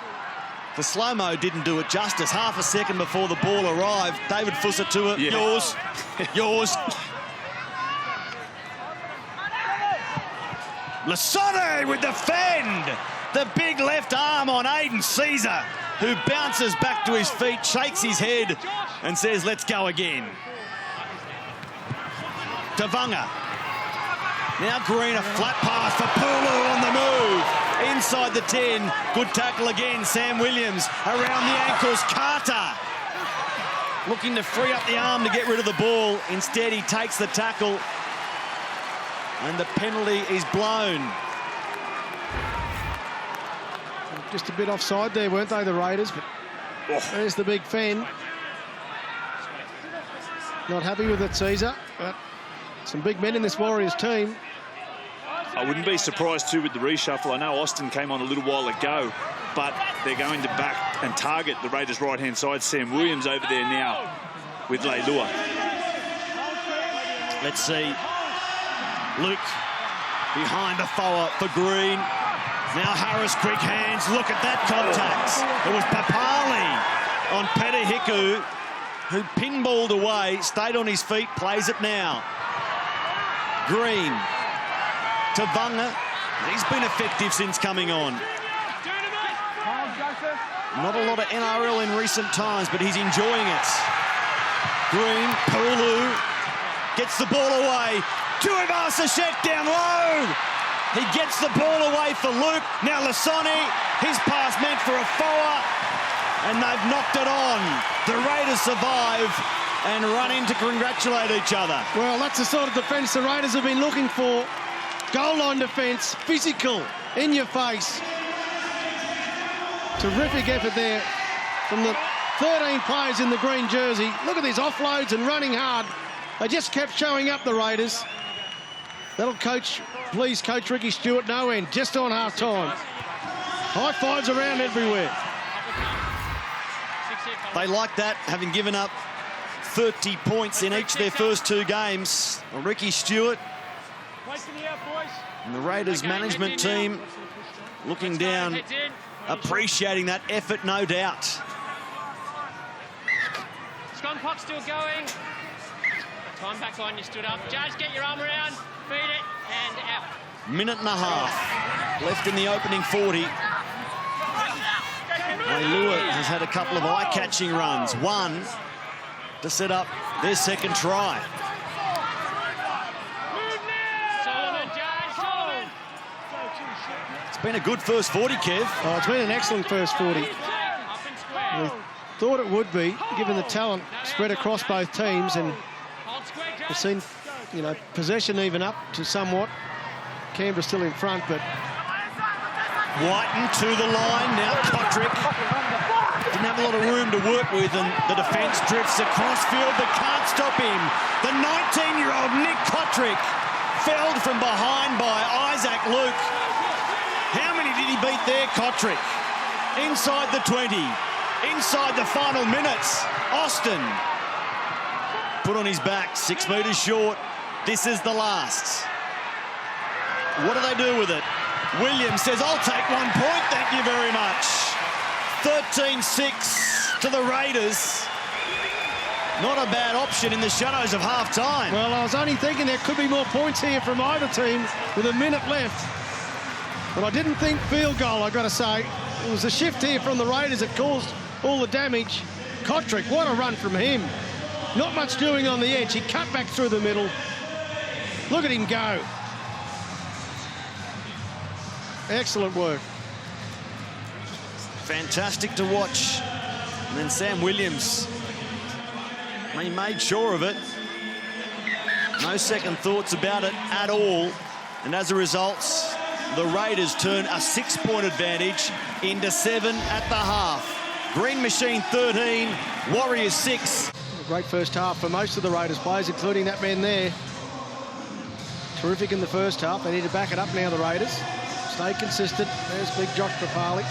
The slow-mo didn't do it justice. Half a second before the ball arrived, David Fusitu'a, yours, yours. Lasone with the fend. The big left arm on Aiden Caesar, who bounces back to his feet, shakes his head and says, let's go again. Tavanga. Now Green, a flat pass for Pulu on the move. Inside the 10, good tackle again. Sam Williams around the ankles. Carter looking to free up the arm to get rid of the ball. Instead, he takes the tackle and the penalty is blown. Just a bit offside there, weren't they, the Raiders? But there's the big fan. Not happy with it, Caesar, but some big men in this Warriors team. I wouldn't be surprised too with the reshuffle. I know Austin came on a little while ago, but they're going to back and target the Raiders' right-hand side. Sam Williams over there now with Leilua. Let's see. Luke behind the forward for Green. Now Harris, quick hands. Look at that contact. It was Papali on Petahiku, who pinballed away, stayed on his feet, plays it now. Green. Tavanga. He's been effective since coming on. Not a lot of NRL in recent times, but he's enjoying it. Green, Pulu gets the ball away. Tuivasa-Sheck down low. He gets the ball away for Luke. Now Lasone, his pass meant for a forward, and they've knocked it on. The Raiders survive and run in to congratulate each other. Well, that's the sort of defence the Raiders have been looking for. Goal line defence, physical, in your face. Terrific effort there from the 13 players in the green jersey. Look at these offloads and running hard. They just kept showing up, the Raiders. That'll please coach Ricky Stewart no end, just on half-time. High fives around everywhere. They like that, having given up 30 points in each of their first two games. Well, Ricky Stewart and the Raiders management team looking down, appreciating that effort, no doubt. Scrum clock still going. Time back on, you stood up. Judge, get your arm around, feed it, and out. Minute and a half left in the opening 40. Leilua has had a couple of eye-catching runs. One to set up their second try. It's been a good first 40, Kev. Oh, it's been an excellent first 40. We thought it would be, given the talent spread across both teams, and we've seen, you know, possession even up to somewhat. Canberra still in front, but Whiten to the line, now Kotrick. Didn't have a lot of room to work with, and the defence drifts across field but can't stop him. The 19-year-old Nick Kotrick felled from behind by Isaac Luke. How many did he beat there, Kotrick? Inside the 20, inside the final minutes. Austin put on his back, 6 metres short. This is the last. What do they do with it? Williams says, I'll take 1 point, thank you very much. 13-6 to the Raiders. Not a bad option in the shadows of half-time. well, I was only thinking there could be more points here from either team with a minute left. But I didn't think field goal, I've got to say. It was a shift here from the Raiders that caused all the damage. Kotrick, what a run from him. Not much doing on the edge. He cut back through the middle. Look at him go. Excellent work. Fantastic to watch. And then Sam Williams, he made sure of it. No second thoughts about it at all. And as a result, the Raiders turn a 6-point advantage into 7 at the half. Green Machine 13, Warriors 6. A great first half for most of the Raiders players, including that man there. Terrific in the first half. They need to back it up now, the Raiders. Stay consistent. There's big Josh Papali.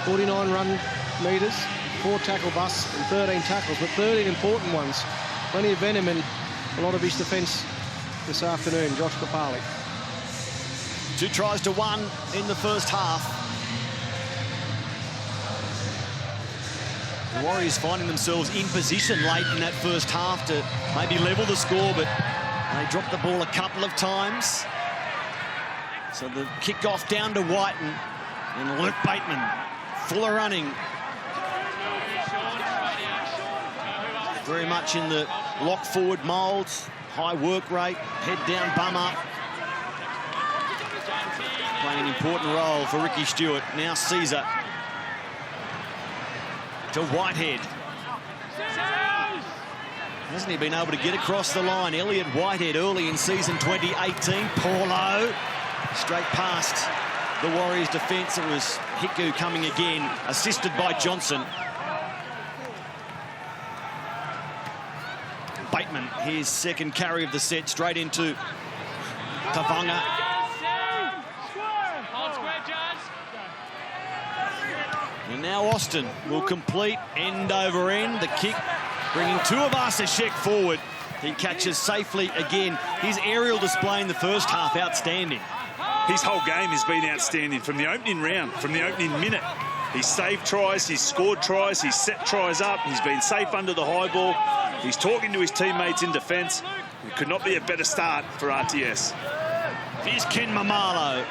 49 run metres, 4 tackle busts and 13 tackles, but 13 important ones. Plenty of venom in a lot of his defence this afternoon, Josh Papali. 2 tries to 1 in the first half. The Warriors finding themselves in position late in that first half to maybe level the score, but they dropped the ball a couple of times. So the kick-off down to Whiten and Luke Bateman. Fuller running. Very much in the lock-forward mould. High work rate, head down, bum up. Playing an important role for Ricky Stewart. Now Caesar to Whitehead. Hasn't he been able to get across the line? Elliot Whitehead early in season 2018. Paulo straight past the Warriors defence. It was Hiku coming again, assisted by Johnson. Bateman, his second carry of the set, straight into Tavanga. And now Austin will complete end over end. The kick bringing Tuivasa-Sheck forward. He catches safely again. His aerial display in the first half, outstanding. His whole game has been outstanding from the opening round, from the opening minute. He's saved tries, he's scored tries, he's set tries up, he's been safe under the high ball. He's talking to his teammates in defence. It could not be a better start for RTS. Here's Ken Mamalo.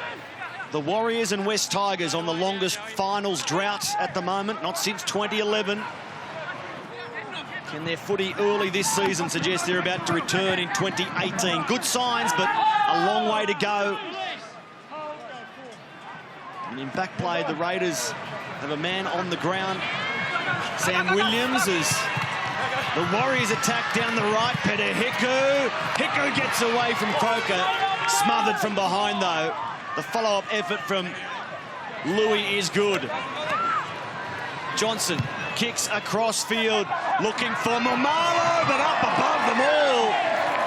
The Warriors and West Tigers on the longest finals drought at the moment, not since 2011. Can their footy early this season suggest they're about to return in 2018? Good signs, but a long way to go. And in back play, the Raiders have a man on the ground. Sam Williams as the Warriors attack down the right. Peter Hiku. Hiku gets away from Croker. Smothered from behind, though. The follow-up effort from Louis is good. Johnson kicks across field, looking for Mamalo, but up above them all,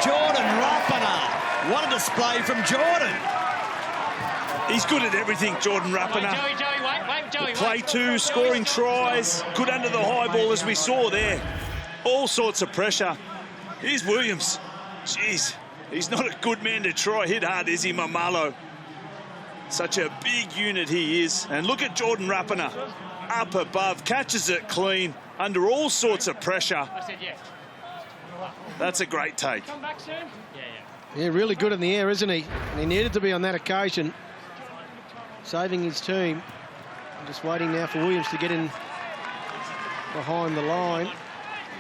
Jordan Rapana. What a display from Jordan. He's good at everything, Jordan Rapana. Play 2, scoring tries, good under the high ball as we saw there. All sorts of pressure. Here's Williams. Jeez, he's not a good man to try hit hard, is he, Mamalo? Such a big unit he is. And look at Jordan Rapana. Up above, catches it clean, under all sorts of pressure. I said yes. That's a great take. Come back soon. Yeah, really good in the air, isn't he? And he needed to be on that occasion, saving his team. I'm just waiting now for Williams to get in behind the line.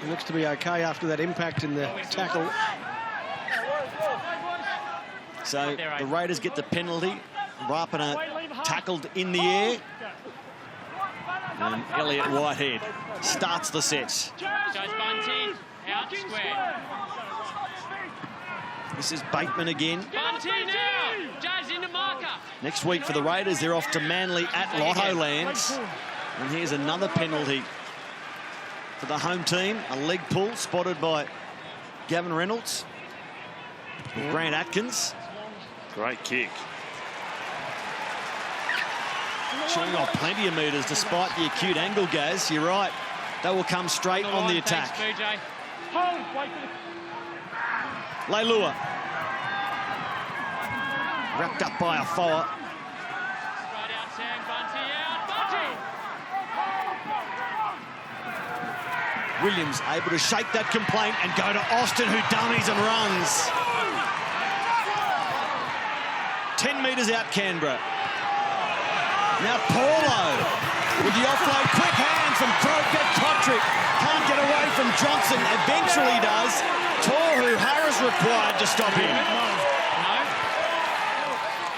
He looks to be okay after that impact in the tackle. So the Raiders get the penalty. Rapana tackled in the air. And Elliot Whitehead starts the sets. Out square. This is Bateman again. Bunty now. Judge into marker. Next week for the Raiders, they're off to Manly at Lotto Lands. And here's another penalty for the home team. A leg pull spotted by Gavin Reynolds. Grant Atkins. Great kick. Showing off plenty of metres despite the acute angle, Gaz. You're right. They will come straight on the attack. Leilua. Wrapped up by a foul. Right out, Sam. Bunty out. Bunty. Williams able to shake that complaint and go to Austin, who dummies and runs. 10 metres out, Canberra. Now Paulo with the offload. Quick hand from Croker. Kotrick can't get away from Johnson. Eventually does. Tohu Harris required to stop him. No.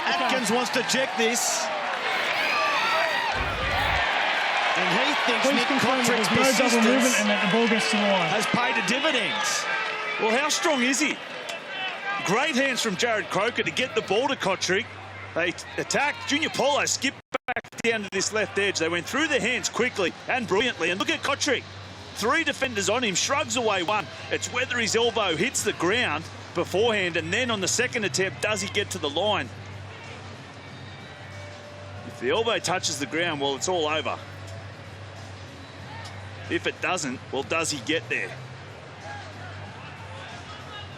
Atkins wants to check this. And he thinks Nick Kotrick's persistence and that the ball gets to the line. has paid a dividends. Well, how strong is he? Great hands from Jared Croker to get the ball to Kotrick. They attacked. Junior Paulo skipped back down to this left edge. They went through their hands quickly and brilliantly. And look at Kotrick. 3 defenders on him, shrugs away one. It's whether his elbow hits the ground beforehand, and then on the second attempt, does he get to the line? If the elbow touches the ground, well, it's all over. If it doesn't, well, does he get there?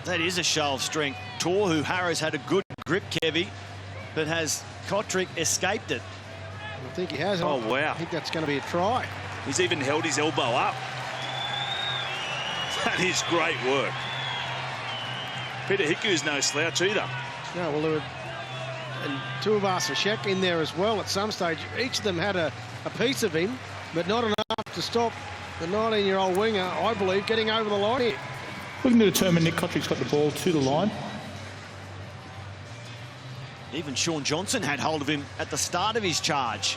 That is a show of strength. Tohu Harris had a good grip, Kevy, but has Kotrick escaped it? I think he has. Oh, wow. I think that's going to be a try. He's even held his elbow up. That is great work. Peter Hiku's no slouch either. No, well, there were and Tuivasa-Sheck in there as well at some stage. Each of them had a piece of him, but not enough to stop the 19-year-old winger, I believe, getting over the line here. Looking to determine Nick Kotrick's got the ball to the line. Even Sean Johnson had hold of him at the start of his charge.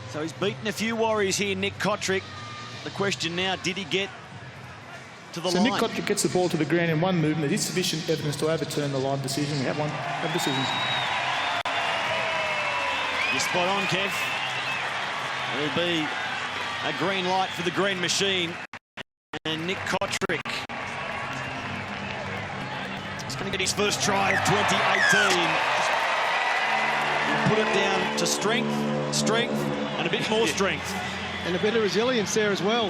So he's beaten a few Warriors here, Nick Kotrick. The question now, did he get to the line? So Nick Kotrick gets the ball to the ground in one movement. It is sufficient evidence to overturn the line decision. We have one of decisions. You're spot on, Kev. There'll be a green light for the green machine. And Nick Kotrick is going to get his first try of 2018. He'll put it down to strength, and a bit more strength. And a bit of resilience there as well.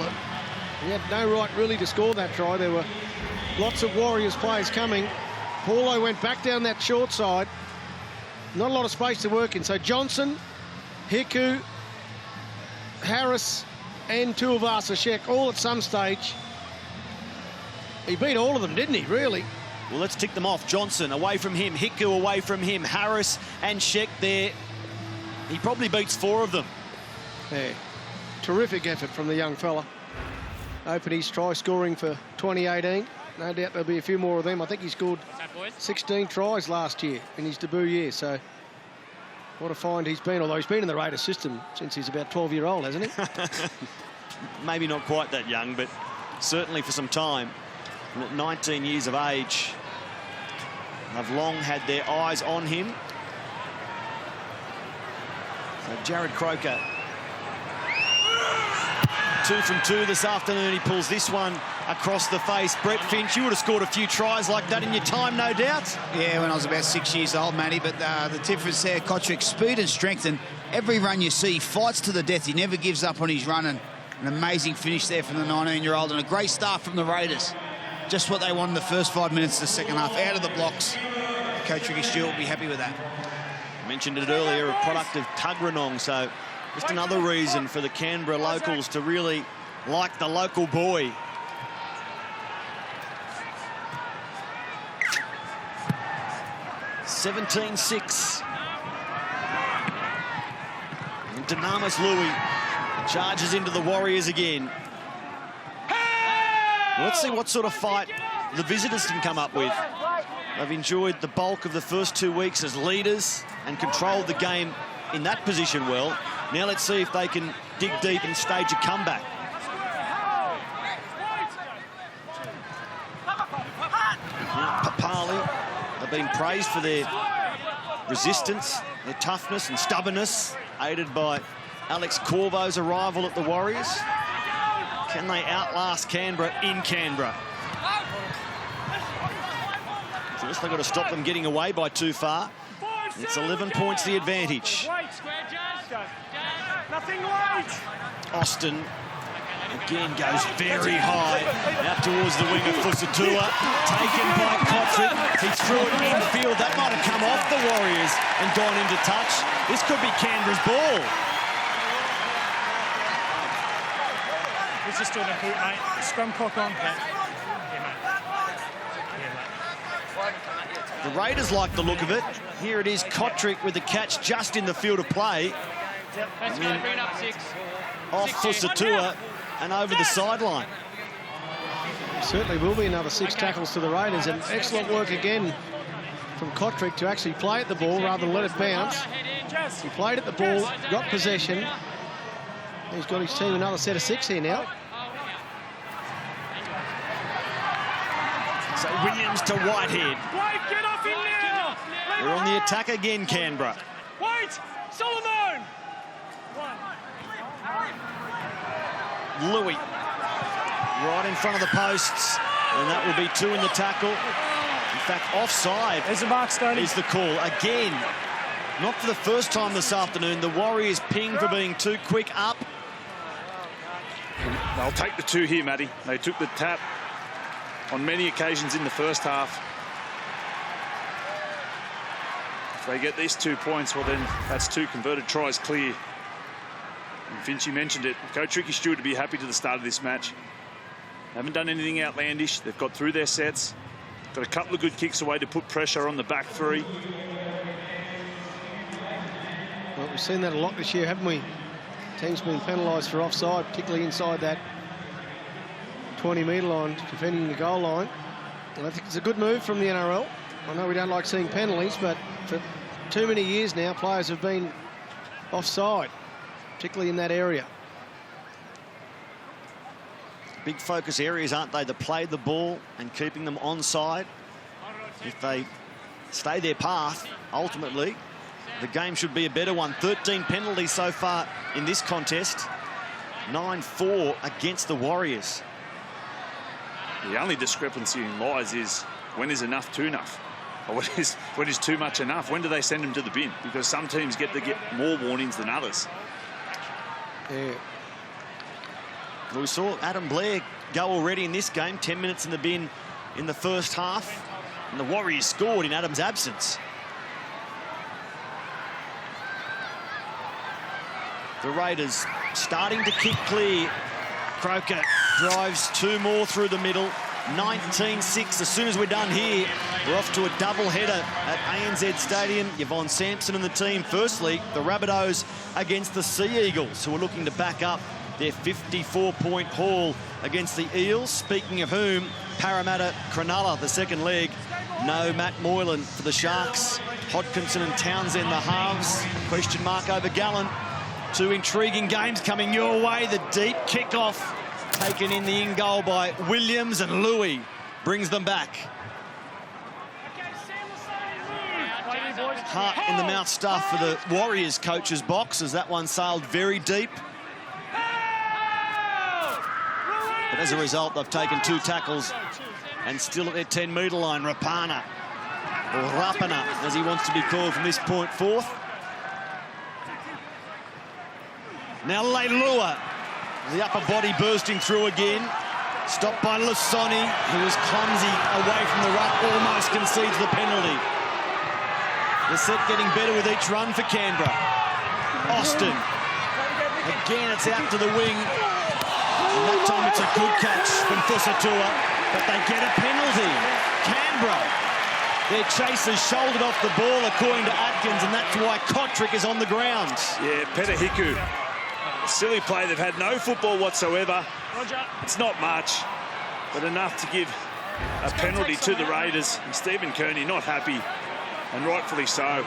He had no right really to score that try. There were lots of Warriors players coming. Paulo went back down that short side. Not a lot of space to work in. So Johnson, Hiku, Harris and Tuivasa-Sheck all at some stage. He beat all of them, didn't he, really? Well, let's tick them off. Johnson away from him, Hiku away from him, Harris and Sheck there. He probably beats 4 of them. Yeah, terrific effort from the young fella. Open his try scoring for 2018. No doubt there'll be a few more of them. I think he scored 16 tries last year in his debut year. So what a find he's been, although he's been in the Raiders system since he's about 12-year-old, hasn't he? Maybe not quite that young, but certainly for some time. And at 19 years of age, they've long had their eyes on him. So Jared Croker, 2 from 2 this afternoon. He pulls this one across the face. Brett Finch, you would have scored a few tries like that in your time, no doubt. Yeah, when I was about 6 years old, Matty, but the difference there, Kotrick's speed and strength, and every run you see, he fights to the death. He never gives up on his run, and an amazing finish there from the 19-year-old, and a great start from the Raiders. Just what they wanted the first 5 minutes of the second half, out of the blocks. Coach Ricky Stewart will be happy with that. I mentioned it earlier, a product of Tuggeranong, so just another reason for the Canberra locals to really like the local boy. (17-6). And Dynamis Louis charges into the Warriors again. Let's see what sort of fight the visitors can come up with. They've enjoyed the bulk of the first 2 weeks as leaders and controlled the game in that position well. Now let's see if they can dig deep and stage a comeback. Papali have been praised for their resistance, their toughness and stubbornness, aided by Alex Corvo's arrival at the Warriors. Can they outlast Canberra in Canberra? First, they've got to stop them getting away by too far. It's 11 points the advantage. Austin again goes very high out towards the wing of Fusatua, taken by Kotrick. He threw it infield. That might have come off the Warriors and gone into touch. This could be Canberra's ball. He's just doing a boot, mate. Scrum cock on. The Raiders like the look of it. Here it is, Kotrick with the catch just in the field of play. Let's go, bring it up 6. Off Fusatua and over the sideline. Certainly will be another 6 tackles to the Raiders, and excellent work again from Kotrick to actually play at the ball rather than let it bounce. He played at the ball, got possession. He's got his team another set of 6 here now. So Williams to Whitehead. White, get off in now! They're on the attack again, Canberra. Wait! Solomon! Louis right in front of the posts, and that will be 2 in the tackle. In fact, offside There's a mark, Stoney. is the call. Again, not for the first time this afternoon, the Warriors pinged for being too quick up. They'll take the 2 here, Matty. They took the tap on many occasions in the first half. If they get these 2 points, well then that's 2 converted tries clear. And Finchy mentioned it. Coach Ricky Stewart would be happy to the start of this match. Haven't done anything outlandish. They've got through their sets. Got a couple of good kicks away to put pressure on the back 3. Well, we've seen that a lot this year, haven't we? Teams been penalised for offside, particularly inside that 20-metre line, defending the goal line. And I think it's a good move from the NRL. I know we don't like seeing penalties, but for too many years now, players have been offside, particularly in that area. Big focus areas, aren't they? To play the ball and keeping them onside. If they stay their path, ultimately, the game should be a better one. 13 penalties so far in this contest. 9-4 against the Warriors. The only discrepancy in lies is when is enough too enough? Or when is too much enough? When do they send them to the bin? Because some teams get more warnings than others. Yeah. Well, we saw Adam Blair go already in this game. 10 minutes in the bin in the first half. And the Warriors scored in Adam's absence. The Raiders starting to kick clear. Croker drives 2 more through the middle. 19-6. As soon as we're done here, we're off to a double-header at ANZ Stadium. Yvonne Sampson and the team. Firstly, the Rabbitohs against the Sea Eagles, who are looking to back up their 54-point haul against the Eels. Speaking of whom, Parramatta, Cronulla, the second leg. No Matt Moylan for the Sharks. Hodkinson and Townsend, the halves. Question mark over Gallen. 2 intriguing games coming your way. The deep kickoff taken in the in-goal by Williams, and Louis brings them back. Heart in the mouth stuff for the Warriors coach's box as that one sailed very deep. But as a result, they've taken 2 tackles and still at their 10-metre line. Rapana, or Rapana, as he wants to be called from this point forth. Now Leilua, the upper body bursting through again. Stopped by Lasoni, who was clumsy away from the ruck, almost concedes the penalty. The set getting better with each run for Canberra. Austin, again it's out to the wing. And that time it's a good catch from Fusatua, but they get a penalty. Canberra, their chasers shouldered off the ball according to Atkins, and that's why Kotrick is on the ground. Yeah, Petahiku. Silly play. They've had no football whatsoever. It's not much, but enough to give a penalty to the Raiders. And Stephen Kearney not happy, and rightfully so.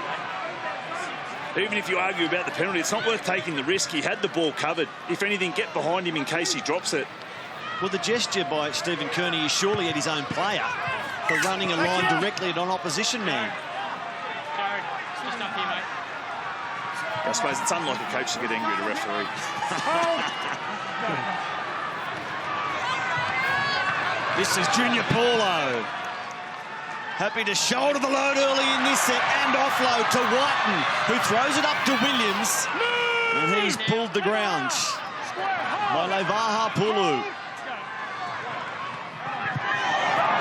Even if you argue about the penalty, it's not worth taking the risk. He had the ball covered. If anything, get behind him in case he drops it. Well, the gesture by Stephen Kearney is surely at his own player for running a line directly at an opposition man. Jared, switched up here, mate. I suppose it's unlike a coach to get angry at a referee. This is Junior Paulo. Happy to shoulder the load early in this set and offload to Whiten, who throws it up to Williams. And he's pulled the ground by Levaha Pulu.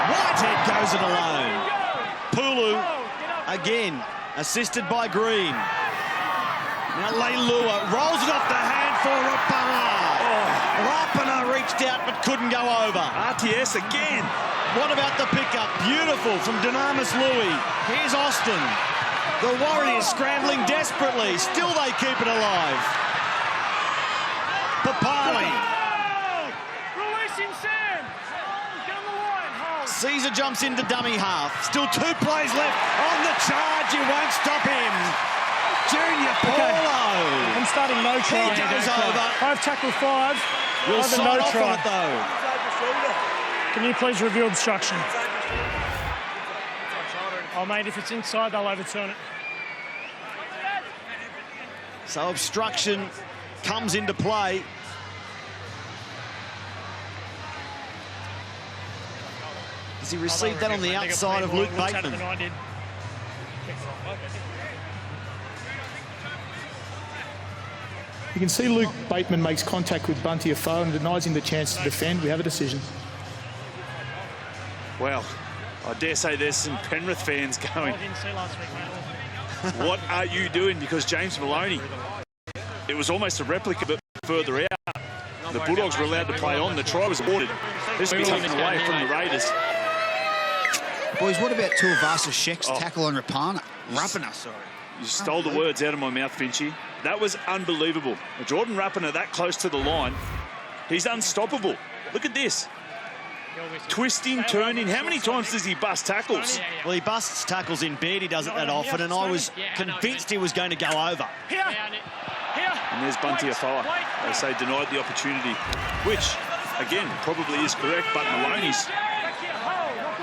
Whitehead goes it alone. Pulu again, assisted by Green. Now Leilua rolls it off the hand for Rapana. Rapana reached out but couldn't go over. RTS again. What about the pickup? Beautiful from Dynamis Louis. Here's Austin. The Warriors scrambling desperately. Still they keep it alive. Papali. Releasing Sam. Down the line. Caesar jumps into dummy half. Still 2 plays left on the charge. You won't stop him. Junior Paulo. I'm starting no try. He goes over. I've tackled 5. We'll Over sign no off try. on it though. Can you please review obstruction? Oh, mate, if it's inside, they'll overturn it. So obstruction comes into play. Does he receive that on the outside of Luke Bateman? You can see Luke Bateman makes contact with Bunty Afoe and denies him the chance to defend. We have a decision. Well, I dare say there's some Penrith fans going, I didn't see last week, mate. what are you doing? Because James Maloney, it was almost a replica, but further out. The Bulldogs were allowed to play on. The try was aborted. This will be taken away from the Raiders. Boys, what about Tuivasa Shek's tackle on Rapana, sorry. You stole the words out of my mouth, Finchy. That was unbelievable. Jordan Rapana that close to the line. He's unstoppable. Look at this. Twisting, turning. How many times does he bust tackles? Well, he busts tackles in bed. He does it that often, and I was convinced he was going to go over. And there's Bunty Afoa. They say denied the opportunity, which, again, probably is correct, but Maloney's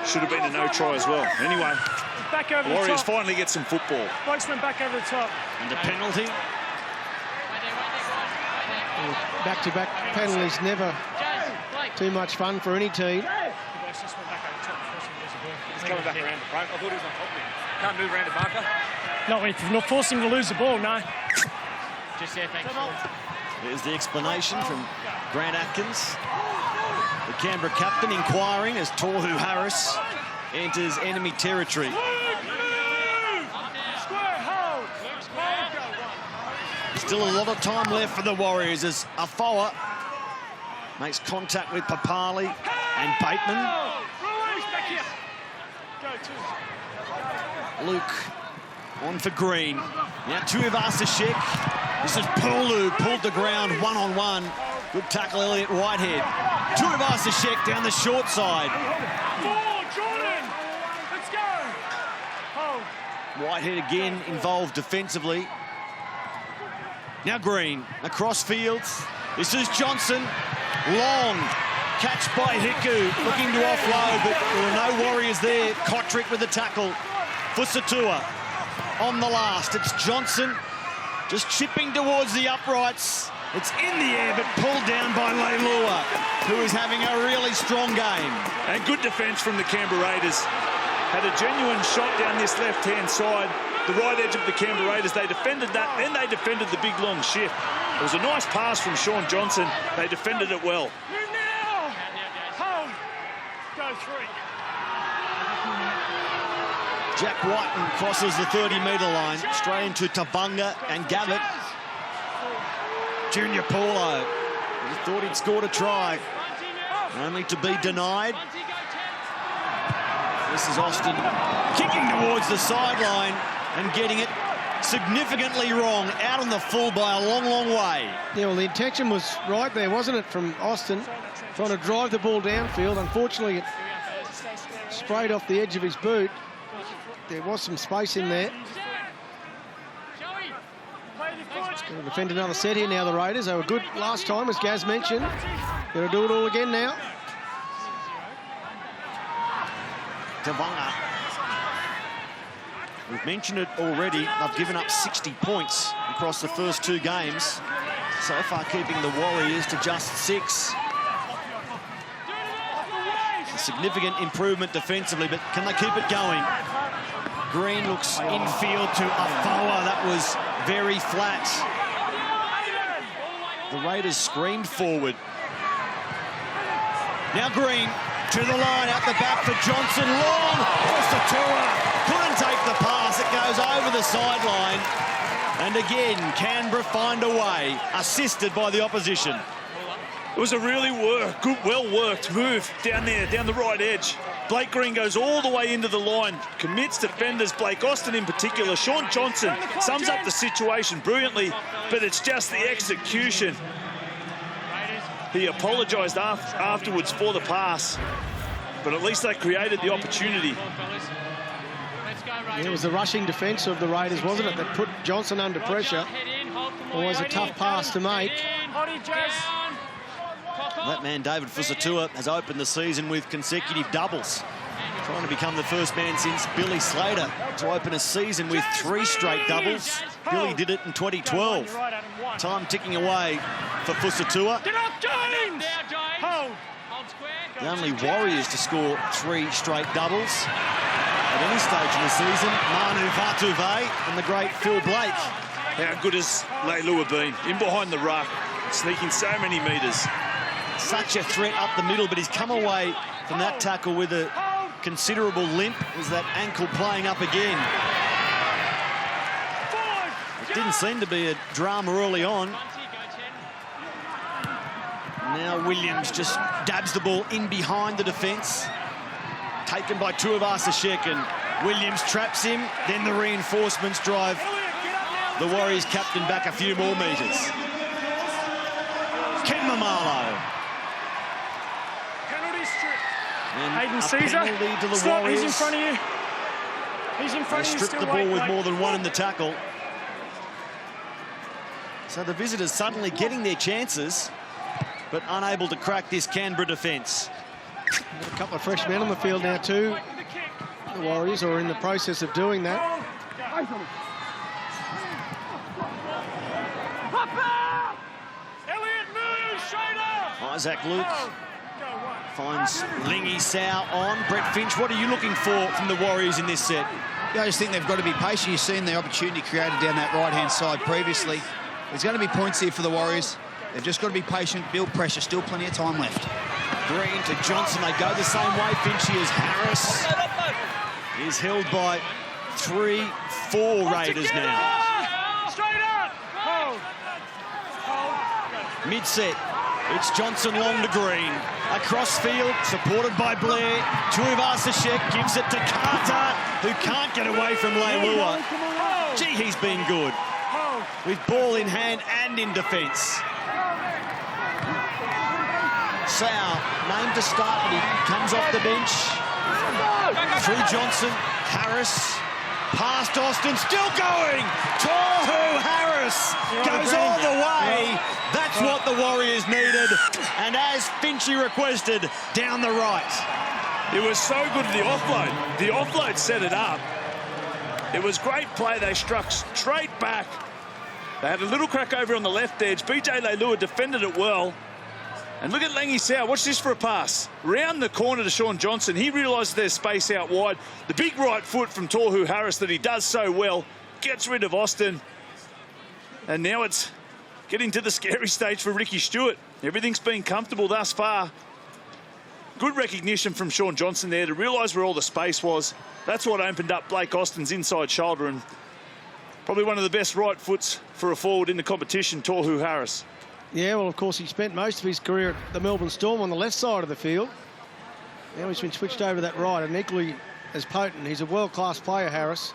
should have been a no try as well. Anyway, Back over the Warriors the top. finally get some football. Blokes went back over the top. And a penalty. Back-to-back penalties, never too much fun for any team. Blokes just went back over the top. He's coming back around the front. I thought he was on top of him. Can't move around the marker. No, if not force him to lose the ball, no. Just there, thanks. There's the explanation from Grant Atkins. The Canberra captain inquiring as Tohu Harris enters enemy territory. Still a lot of time left for the Warriors as Afoa makes contact with Papali and Bateman. Luke on for Green. Now Tuivasa Shek. This is Pulu pulled the ground one-on-one. Good tackle, Elliot Whitehead. Tuivasa Shek down the short side. Jordan! Let's go! Whitehead again involved defensively. Now Green across fields. This is Johnson. Long catch by Hiku, looking to offload, but there were no Warriors there. Kotrick with the tackle. Fusatua on the last. It's Johnson just chipping towards the uprights. It's in the air, but pulled down by Leilua, who is having a really strong game. And good defence from the Canberra Raiders. Had a genuine shot down this left-hand side. The right edge of the Canberra Raiders, they defended that, then they defended the big long shift. It was a nice pass from Sean Johnson. They defended it well. Move now! Hold! Go three. Jack Whiten crosses the 30-metre line, straight into Tavanga and Gavitt. Junior Paulo, he thought he'd scored a try, only to be denied. This is Austin kicking towards the sideline and getting it significantly wrong, out on the full by a long, long way. Yeah, well, the intention was right there, wasn't it, from Austin, trying to drive the ball downfield. Unfortunately, it sprayed off the edge of his boot. There was some space in there. Going to defend another set here now, the Raiders. They were good last time, as Gaz mentioned. Going to do it all again now. Tavanga. We've mentioned it already. They've given up 60 points across the first two games. So far keeping the Warriors to just 6. A significant improvement defensively, but can they keep it going? Green looks infield to Afoa. That was very flat. The Raiders screamed forward. Now Green to the line, out the back for Johnson. Long, Fusatua couldn't take the pass. It goes over the sideline. And again, Canberra find a way, assisted by the opposition. It was a really good, well-worked move down there, down the right edge. Blake Green goes all the way into the line, commits defenders, Blake Austin in particular. Sean Johnson sums up the situation brilliantly, but it's just the execution. He apologised afterwards for the pass, but at least they created the opportunity. It was the rushing defence of the Raiders, wasn't it, that put Johnson under pressure. Always a tough pass to make. That man, David Fusatua, has opened the season with consecutive doubles. Trying to become the first man since Billy Slater to open a season with 3 straight doubles. Billy did it in 2012. Time ticking away for Fusatua. Get up, James! Hold. The only Warriors to score 3 straight doubles at any stage in the season. Manu Vatuvei and the great Phil Blake. How good has Leilua been? In behind the ruck, sneaking so many metres. Such a threat up the middle, but he's come away from that tackle with a considerable limp. Was that ankle playing up again? It didn't seem to be a drama early on. Now Williams just dabs the ball in behind the defence. Taken by Tuivasa-Sheck, and Williams traps him. Then the reinforcements drive the Warriors captain back a few more metres. Ken Mamalo. Penalty strip. And Hayden a Caesar. penalty to the Stop, Warriors. he's in front of you. He's in front They of you. stripped Still the ball wait, with wait. more than one in the tackle. So the visitors suddenly getting their chances, but unable to crack this Canberra defence. Got a couple of fresh men on the field now too. The Warriors are in the process of doing that. Elliot, move straight up. Isaac Luke finds Lingy Sau on. Brett Finch, what are you looking for from the Warriors in this set? Yeah, I just think they've got to be patient. You've seen the opportunity created down that right-hand side previously. There's going to be points here for the Warriors. They've just got to be patient, build pressure. Still plenty of time left. Green to Johnson. They go the same way, Finchy, as Harris. Is held by 3-4 Raiders now. Straight up. Hold. Mid-set, it's Johnson long to Green. Across field, supported by Blair. Tuivasa-Sheck gives it to Carter, who can't get away from Leilua. Gee, he's been good. With ball in hand and in defence. Sau, named to start, but he comes off the bench. Through Johnson, Harris, past Austin, still going! Tohu Harris goes all the way. That's what the Warriors needed. And as Finchy requested, down the right. It was so good, the offload. The offload set it up. It was great play. They struck straight back. They had a little crack over on the left edge. BJ Leilua defended it well. And look at Langy Sau. Watch this for a pass. Round the corner to Sean Johnson. He realises there's space out wide. The big right foot from Tohu Harris that he does so well. Gets rid of Austin. And now it's getting to the scary stage for Ricky Stewart. Everything's been comfortable thus far. Good recognition from Sean Johnson there to realise where all the space was. That's what opened up Blake Austin's inside shoulder, and probably one of the best right foots for a forward in the competition, Tohu Harris. Yeah, well, of course, he spent most of his career at the Melbourne Storm on the left side of the field. Now he's been switched over to that right, and equally as potent. He's a world-class player, Harris.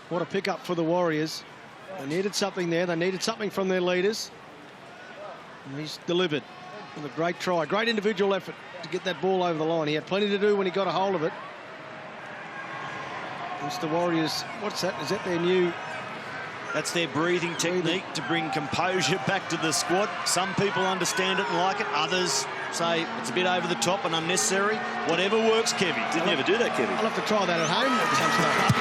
What a pickup for the Warriors. They needed something there. They needed something from their leaders. And he's delivered with a great try. Great individual effort to get that ball over the line. He had plenty to do when he got a hold of it. It's the Warriors. What's that? Is that their new... That's their breathing technique to bring composure back to the squad. Some people understand it and like it. Others say it's a bit over the top and unnecessary. Whatever works, Kevy. Didn't ever do that, Kevy. I'll have to try that at home at some stage.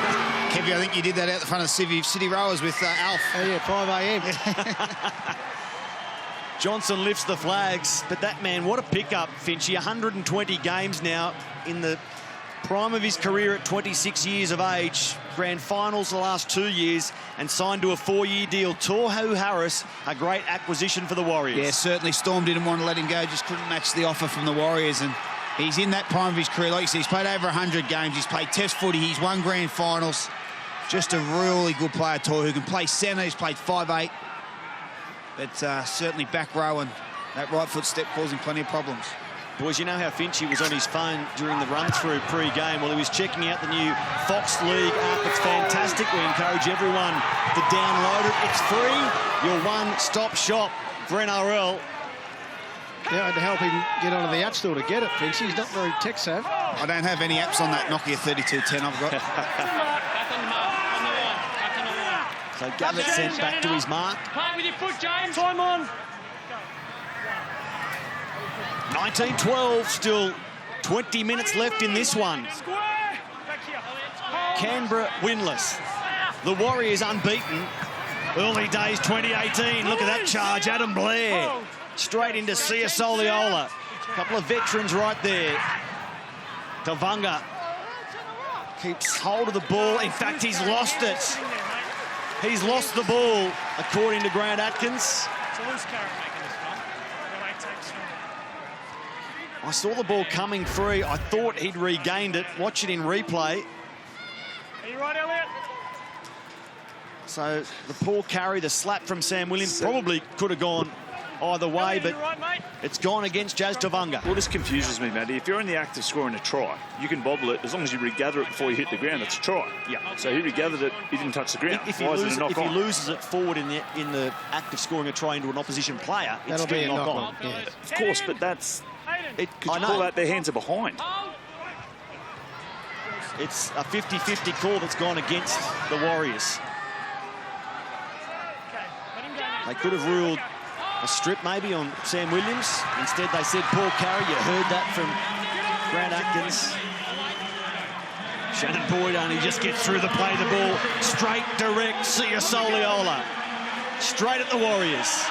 Kevy, I think you did that out the front of City Rowers with Alf. Oh, yeah, 5 a.m. Johnson lifts the flags, but that man, what a pickup, Finchy. 120 games now in the prime of his career at 26 years of age. Grand finals the last 2 years and signed to a 4-year deal. Tohu Harris, a great acquisition for the Warriors. Yeah, certainly Storm didn't want to let him go, just couldn't match the offer from the Warriors, and he's in that prime of his career. Like you said, he's played over 100 games, he's played test footy, he's won grand finals. Just a really good player, Tohu, who can play centre. He's played 5'8", but certainly back row, and that right foot step causing plenty of problems. Boys, you know how Finchy was on his phone during the run-through pre-game? Well, he was checking out the new Fox League app. It's fantastic. We encourage everyone to download it. It's free. Your one-stop shop for NRL. Yeah, I had to help him get onto the App Store to get it, Finchy. He's not very tech-savvy. I don't have any apps on that Nokia 3210 I've got. So Gavitt sent back to his mark. Play with your foot, James. Time on. 19-12, still 20 minutes left in this one. Square. Canberra winless. The Warriors unbeaten. Early days 2018. Look at that charge. Adam Blair straight into Sia Soliola. A couple of veterans right there. Tavanga keeps hold of the ball. In fact, he's lost it. He's lost the ball, according to Grant Atkins. I saw the ball coming free. I thought he'd regained it. Watch it in replay. Are you right, Elliot? So the poor carry, the slap from Sam Williams, probably could have gone either way, but it's gone against Jazz Tavanga. Well, this confuses me, Matty. If you're in the act of scoring a try, you can bobble it as long as you regather it before you hit the ground. It's a try. Yeah. So he regathered it. He didn't touch the ground. If he loses it forward in the act of scoring a try into an opposition player, it's That'll be a knock knock-on. on. Yeah. Of course, but that's... Could I know that their hands are behind. It's a 50-50 call that's gone against the Warriors. They could have ruled a strip maybe on Sam Williams. Instead, they said poor carry. You heard that from Grant Atkins. Shannon Boyd only just gets through the play. The ball straight, direct, Sia Soliola. Straight at the Warriors.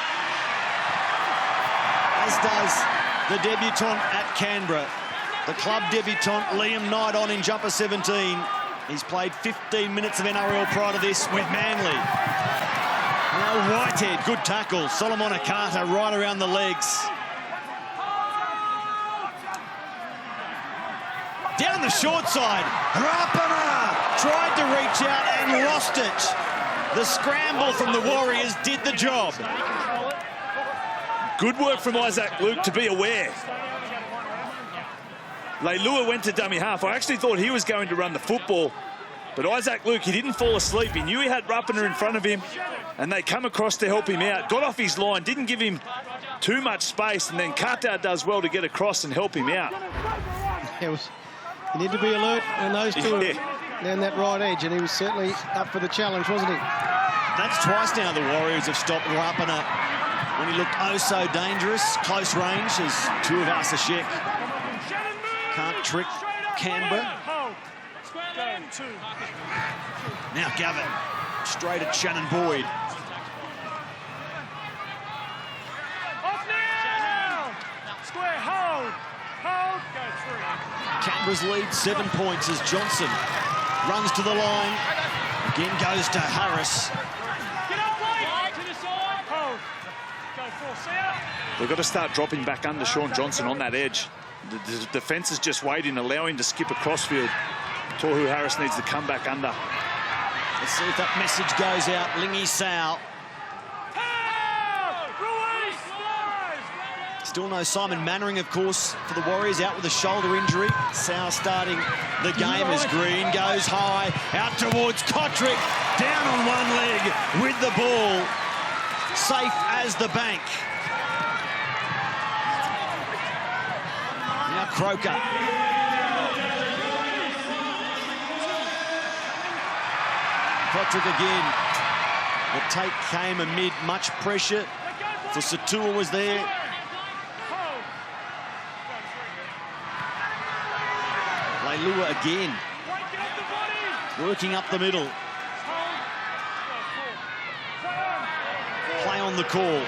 As does the debutant at Canberra. The club debutant, Liam Knight, on in jumper 17. He's played 15 minutes of NRL prior to this with Manly. Now Whitehead, good tackle. Solomon Akata right around the legs. Down the short side. Rapana tried to reach out and lost it. The scramble from the Warriors did the job. Good work from Isaac Luke to be aware. Leilua went to dummy half. I actually thought he was going to run the football, but Isaac Luke, he didn't fall asleep. He knew he had Rapana in front of him, and they come across to help him out. Got off his line, didn't give him too much space, and then Carter does well to get across and help him out. You need to be alert on those two down that right edge, and he was certainly up for the challenge, wasn't he? That's twice now the Warriors have stopped Rapana when he looked oh so dangerous. Close range as Tuivasa-Sheck can't trick Canberra. Now Gavin, straight at Shannon Boyd. Off now! Square, hold, go through. Canberra's lead 7 points as Johnson runs to the line. Again goes to Harris. Get up, Blake! To the side, hold. Go full, see ya. They've got to start dropping back under Sean Johnson on that edge. The defence is just waiting, allowing to skip across field. Tohu Harris needs to come back under. Let's see if that message goes out. Lingy Sao. Still no Simon Mannering, of course, for the Warriors, out with a shoulder injury. Sao starting the game as Green goes high, out towards Kotrick, down on one leg with the ball. Safe as the bank. Now Croker. Kotrick again. The take came amid much pressure. For Satua was there. Leilua again. Working up the middle. Play on the call.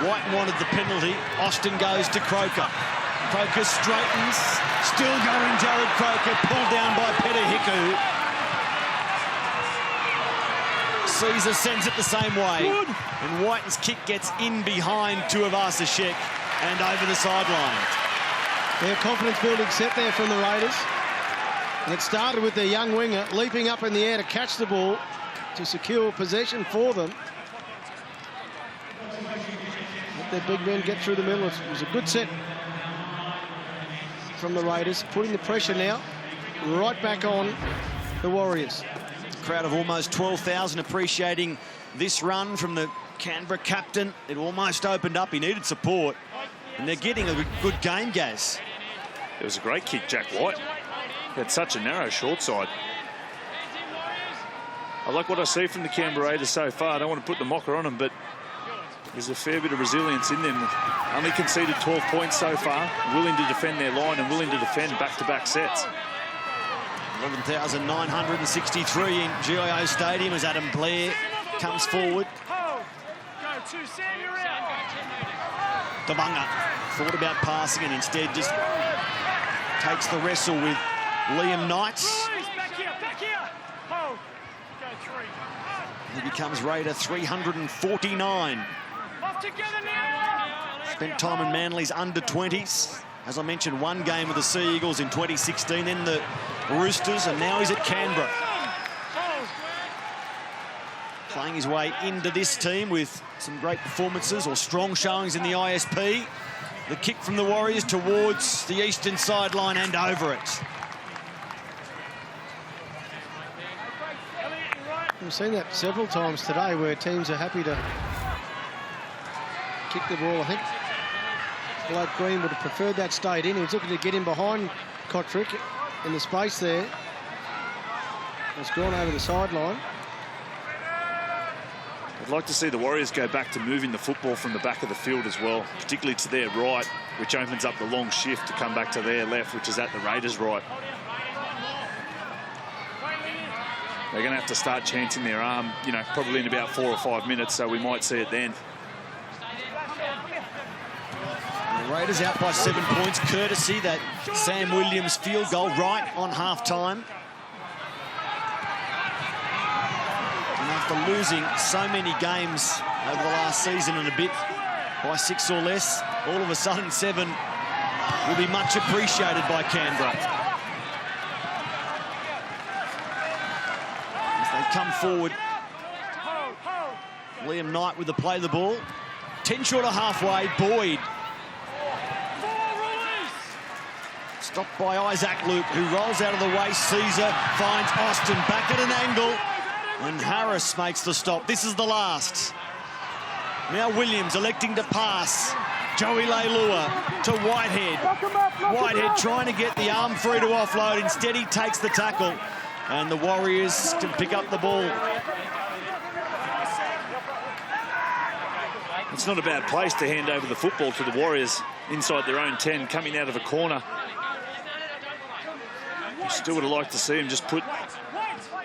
White wanted the penalty. Austin goes to Croker. Croker straightens. Still going Jared Croker. Pulled down by Petahiku. Caesar sends it the same way. And Whiten's kick gets in behind Tuivasa-Sheck and over the sideline. Their confidence building set there from the Raiders. And it started with their young winger leaping up in the air to catch the ball to secure possession for them. Let their big men get through the middle. It was a good set from the Raiders, putting the pressure now right back on the Warriors. A crowd of almost 12,000 appreciating this run from the Canberra captain. It almost opened up. He needed support. And they're getting a good game, Gaz. It was a great kick, Jack White. He had such a narrow short side. I like what I see from the Canberra Raiders so far. I don't want to put the mocker on them, but there's a fair bit of resilience in them. Only conceded 12 points so far, willing to defend their line and willing to defend back-to-back sets. 11,963 in GIO Stadium as Adam Blair comes forward. Tabunga thought about passing and instead just takes the wrestle with Liam Knight. He becomes Raider 349. Spent time in Manly's under-20s. As I mentioned, one game with the Sea Eagles in 2016, then the Roosters, and now he's at Canberra. Playing his way into this team with some great performances or strong showings in the ISP. The kick from the Warriors towards the eastern sideline and over it. We've seen that several times today where teams are happy to kick the ball. I think Blake Green would have preferred that stayed in. He was looking to get in behind Kotrick in the space there. It's gone over the sideline. I'd like to see the Warriors go back to moving the football from the back of the field as well, particularly to their right, which opens up the long shift to come back to their left, which is at the Raiders' right. They're going to have to start chancing their arm, you know, probably in about 4 or 5 minutes, so we might see it then. The Raiders out by 7 points, courtesy that Sam Williams field goal right on half-time. And after losing so many games over the last season and a bit by 6 or less, all of a sudden 7 will be much appreciated by Canberra. As they come forward, Liam Knight with the play of the ball. 10 short of halfway, Boyd. Stopped by Isaac Luke, who rolls out of the way. Caesar finds Austin back at an angle. And Harris makes the stop. This is the last. Now Williams electing to pass. Joey Leilua to Whitehead. Whitehead trying to get the arm free to offload. Instead, he takes the tackle. And the Warriors can pick up the ball. It's not a bad place to hand over the football to the Warriors inside their own 10, coming out of a corner. I still would have liked to see him just put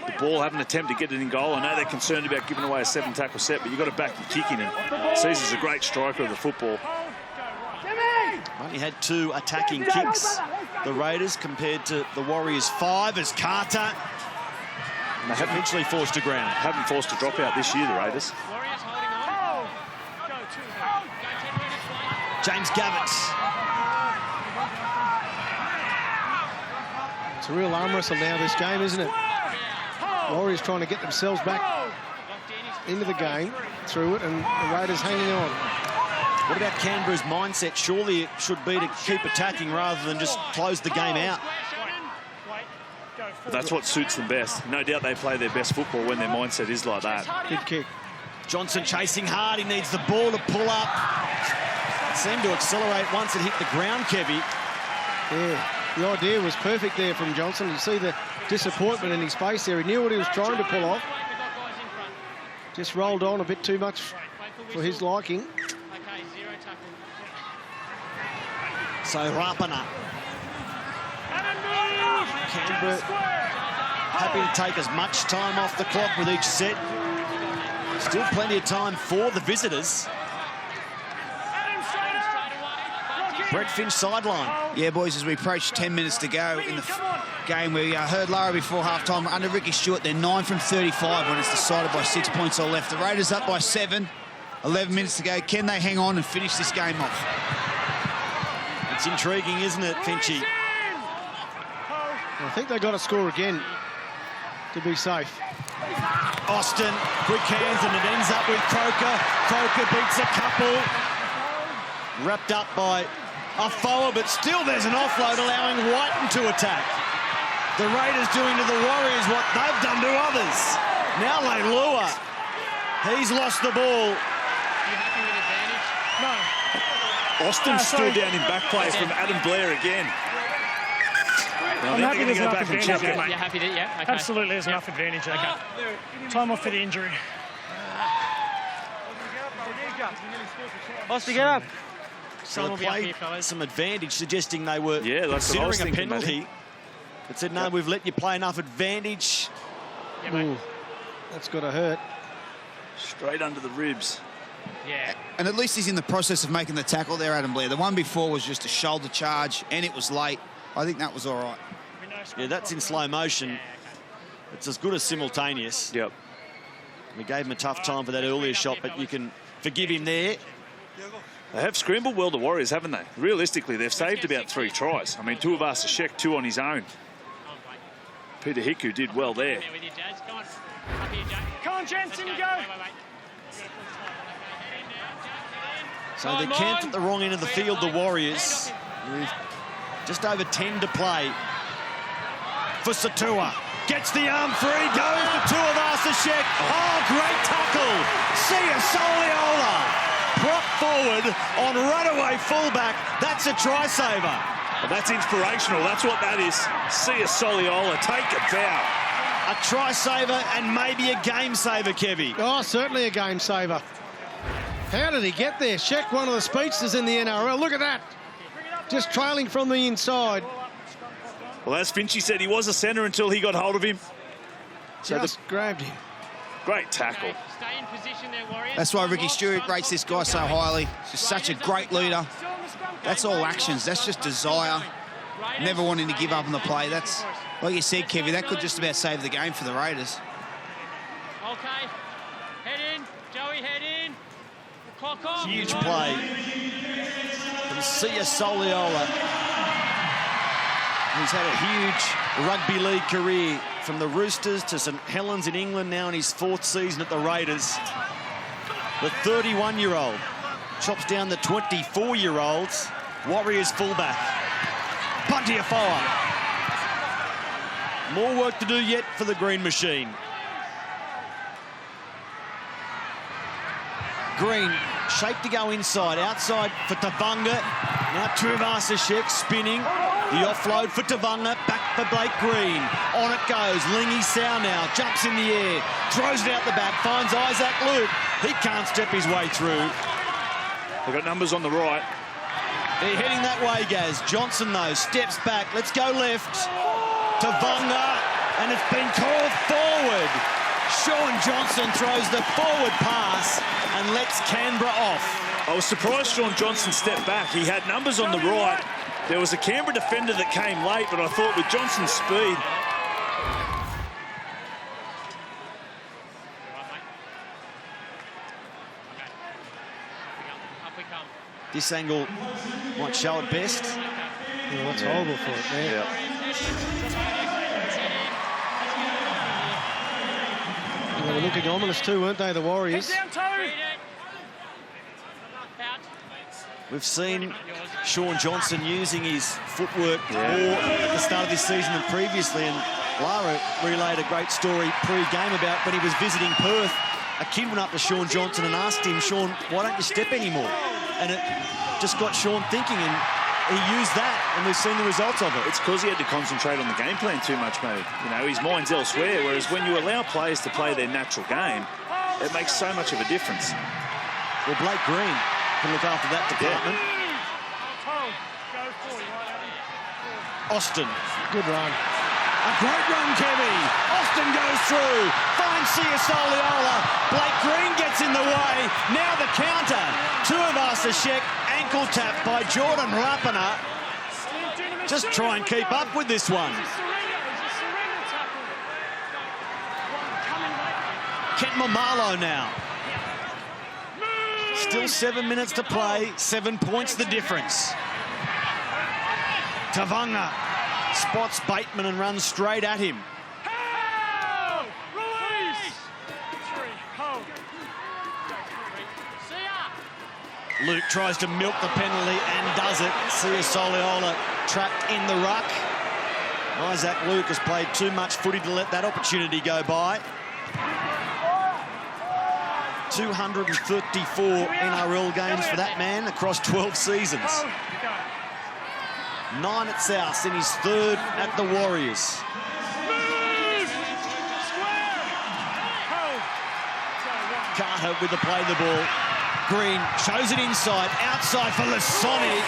the ball, have an attempt to get it in goal. I know they're concerned about giving away a 7-tackle set, but you've got to back your kicking. And Caesar's a great striker of the football. Only had 2 attacking kicks, the Raiders, compared to the Warriors' 5 as Carter and they have eventually forced to ground. Haven't forced a dropout this year, the Raiders. James Gavitt. It's a real arm wrestle now, this game, isn't it? Warriors trying to get themselves back into the game through it, and the Raiders hanging on. What about Canberra's mindset? Surely it should be to keep attacking rather than just close the game out. That's what suits them best. No doubt they play their best football when their mindset is like that. Good kick. Johnson chasing hard. He needs the ball to pull up. It seemed to accelerate once it hit the ground, Kevy. Yeah, the idea was perfect there from Johnson. You see the disappointment in his face there. He knew what he was trying to pull off. Just rolled on a bit too much for his liking. So Rapana. Canberra happy to take as much time off the clock with each set. Still plenty of time for the visitors. Brett Finch sideline. Yeah, boys, as we approach 10 minutes to go in the game, we heard Lara before half-time. Under Ricky Stewart, they're 9 from 35 when it's decided by 6 points or left. The Raiders up by 7, 11 minutes to go. Can they hang on and finish this game off? It's intriguing, isn't it, Finchy? I think they've got to score again to be safe. Austin, quick hands, and it ends up with Croker. Croker beats a couple. Wrapped up by Afoa, but still there's an offload allowing Whiten to attack. The Raiders doing to the Warriors what they've done to others. Now Leilua. He's lost the ball. No. Austin stood down in back play from Adam Blair again. Well, I'm happy there's go enough back and advantage check it. there, mate. You're happy that, yeah? Okay. Absolutely, there's enough advantage there. Okay. Time off for the injury. Austin, get up. So they played some advantage, suggesting they were Yeah, that's what I was considering a thinking, penalty. But said, no, we've let you play enough advantage. Yeah, mate. Ooh, that's got to hurt. Straight under the ribs. Yeah. And at least he's in the process of making the tackle there, Adam Blair. The one before was just a shoulder charge, and it was late. I think that was all right. Yeah, that's in slow motion. It's as good as simultaneous. Yep. We gave him a tough time for that earlier shot, but you can forgive him there. They have scrambled well, the Warriors, haven't they? Realistically, they've saved about 3 tries. I mean, Tuivasa-Sheck, 2 on his own. Peter Hiku did well there. Come on, Jensen, go. So they're camped at the wrong end of the field, the Warriors. With just over 10 to play. For Satua. Gets the arm free, goes to Tuivasa-Sheck. Oh, great tackle. Sia Soliola. Prop forward on runaway fullback. That's a try saver. Well, that's inspirational. That's what that is. Sia Soliola, take a bow. A try saver and maybe a game saver, Kevy. Oh, certainly a game saver. How did he get there? Sheck, one of the speedsters in the NRL. Look at that. Just trailing from the inside. Well, as Finchy said, he was a centre until he got hold of him. So Just grabbed him. great tackle. Stay in position there, Warriors. That's why Ricky Stewart rates this guy so highly. He's such a great leader. That's all actions. That's just desire. Never wanting to give up on the play. That's, like you said, Kevy, that could just about save the game for the Raiders. Okay. Head in. Joey, head in. Clock off. Huge play from Sia Soliola, who's had a huge rugby league career from the Roosters to St Helens in England, now in his 4th season at the Raiders. The 31-year-old chops down the 24-year-olds. Warriors fullback. Bunty Afoa. More work to do yet for the Green Machine. Green, shape to go inside. Outside for Tavanga. Now Tuivasa-Sheck spinning. The offload for Tavanga. Back for Blake Green. On it goes. Lingy Sau now. Jumps in the air. Throws it out the back. Finds Isaac Luke. He can't step his way through. They've got numbers on the right. They're heading that way, Gaz. Johnson, though, steps back. Let's go left. Tavanga. And it's been called forward. Sean Johnson throws the forward pass and lets Canberra off. I was surprised Sean Johnson stepped back. He had numbers on the right. There was a Canberra defender that came late, but I thought with Johnson's speed... This angle might show it best. Yeah, that's horrible for it there. They were looking ominous too, weren't they, the Warriors? We've seen Sean Johnson using his footwork more at the start of this season than previously, and Lara relayed a great story pre-game about when he was visiting Perth. A kid went up to Sean Johnson and asked him, Sean, why don't you step anymore? And it just got Sean thinking, and he used that, and we've seen the results of it. It's because he had to concentrate on the game plan too much, mate. You know, his mind's elsewhere, whereas when you allow players to play their natural game, it makes so much of a difference. Well, Blake Green can look after that department. Austin. Good run. A great run, Kevy. Austin goes through. Finds Sia Soliola. Blake Green gets in the way. Now the counter. Tuivasa-Sheck. Ankle tap by Jordan Rapana. Just try and keep up with this one. Kent Momalo now. Still 7 minutes to play. 7 points the difference. Tavanga spots Bateman and runs straight at him. Luke tries to milk the penalty and does it. Sia Soliola trapped in the ruck. Isaac Luke has played too much footy to let that opportunity go by. 234 NRL games for that man across 12 seasons. 9 at South in his 3rd at the Warriors. Carter with the play the ball. Green shows it inside, outside for Lasoni.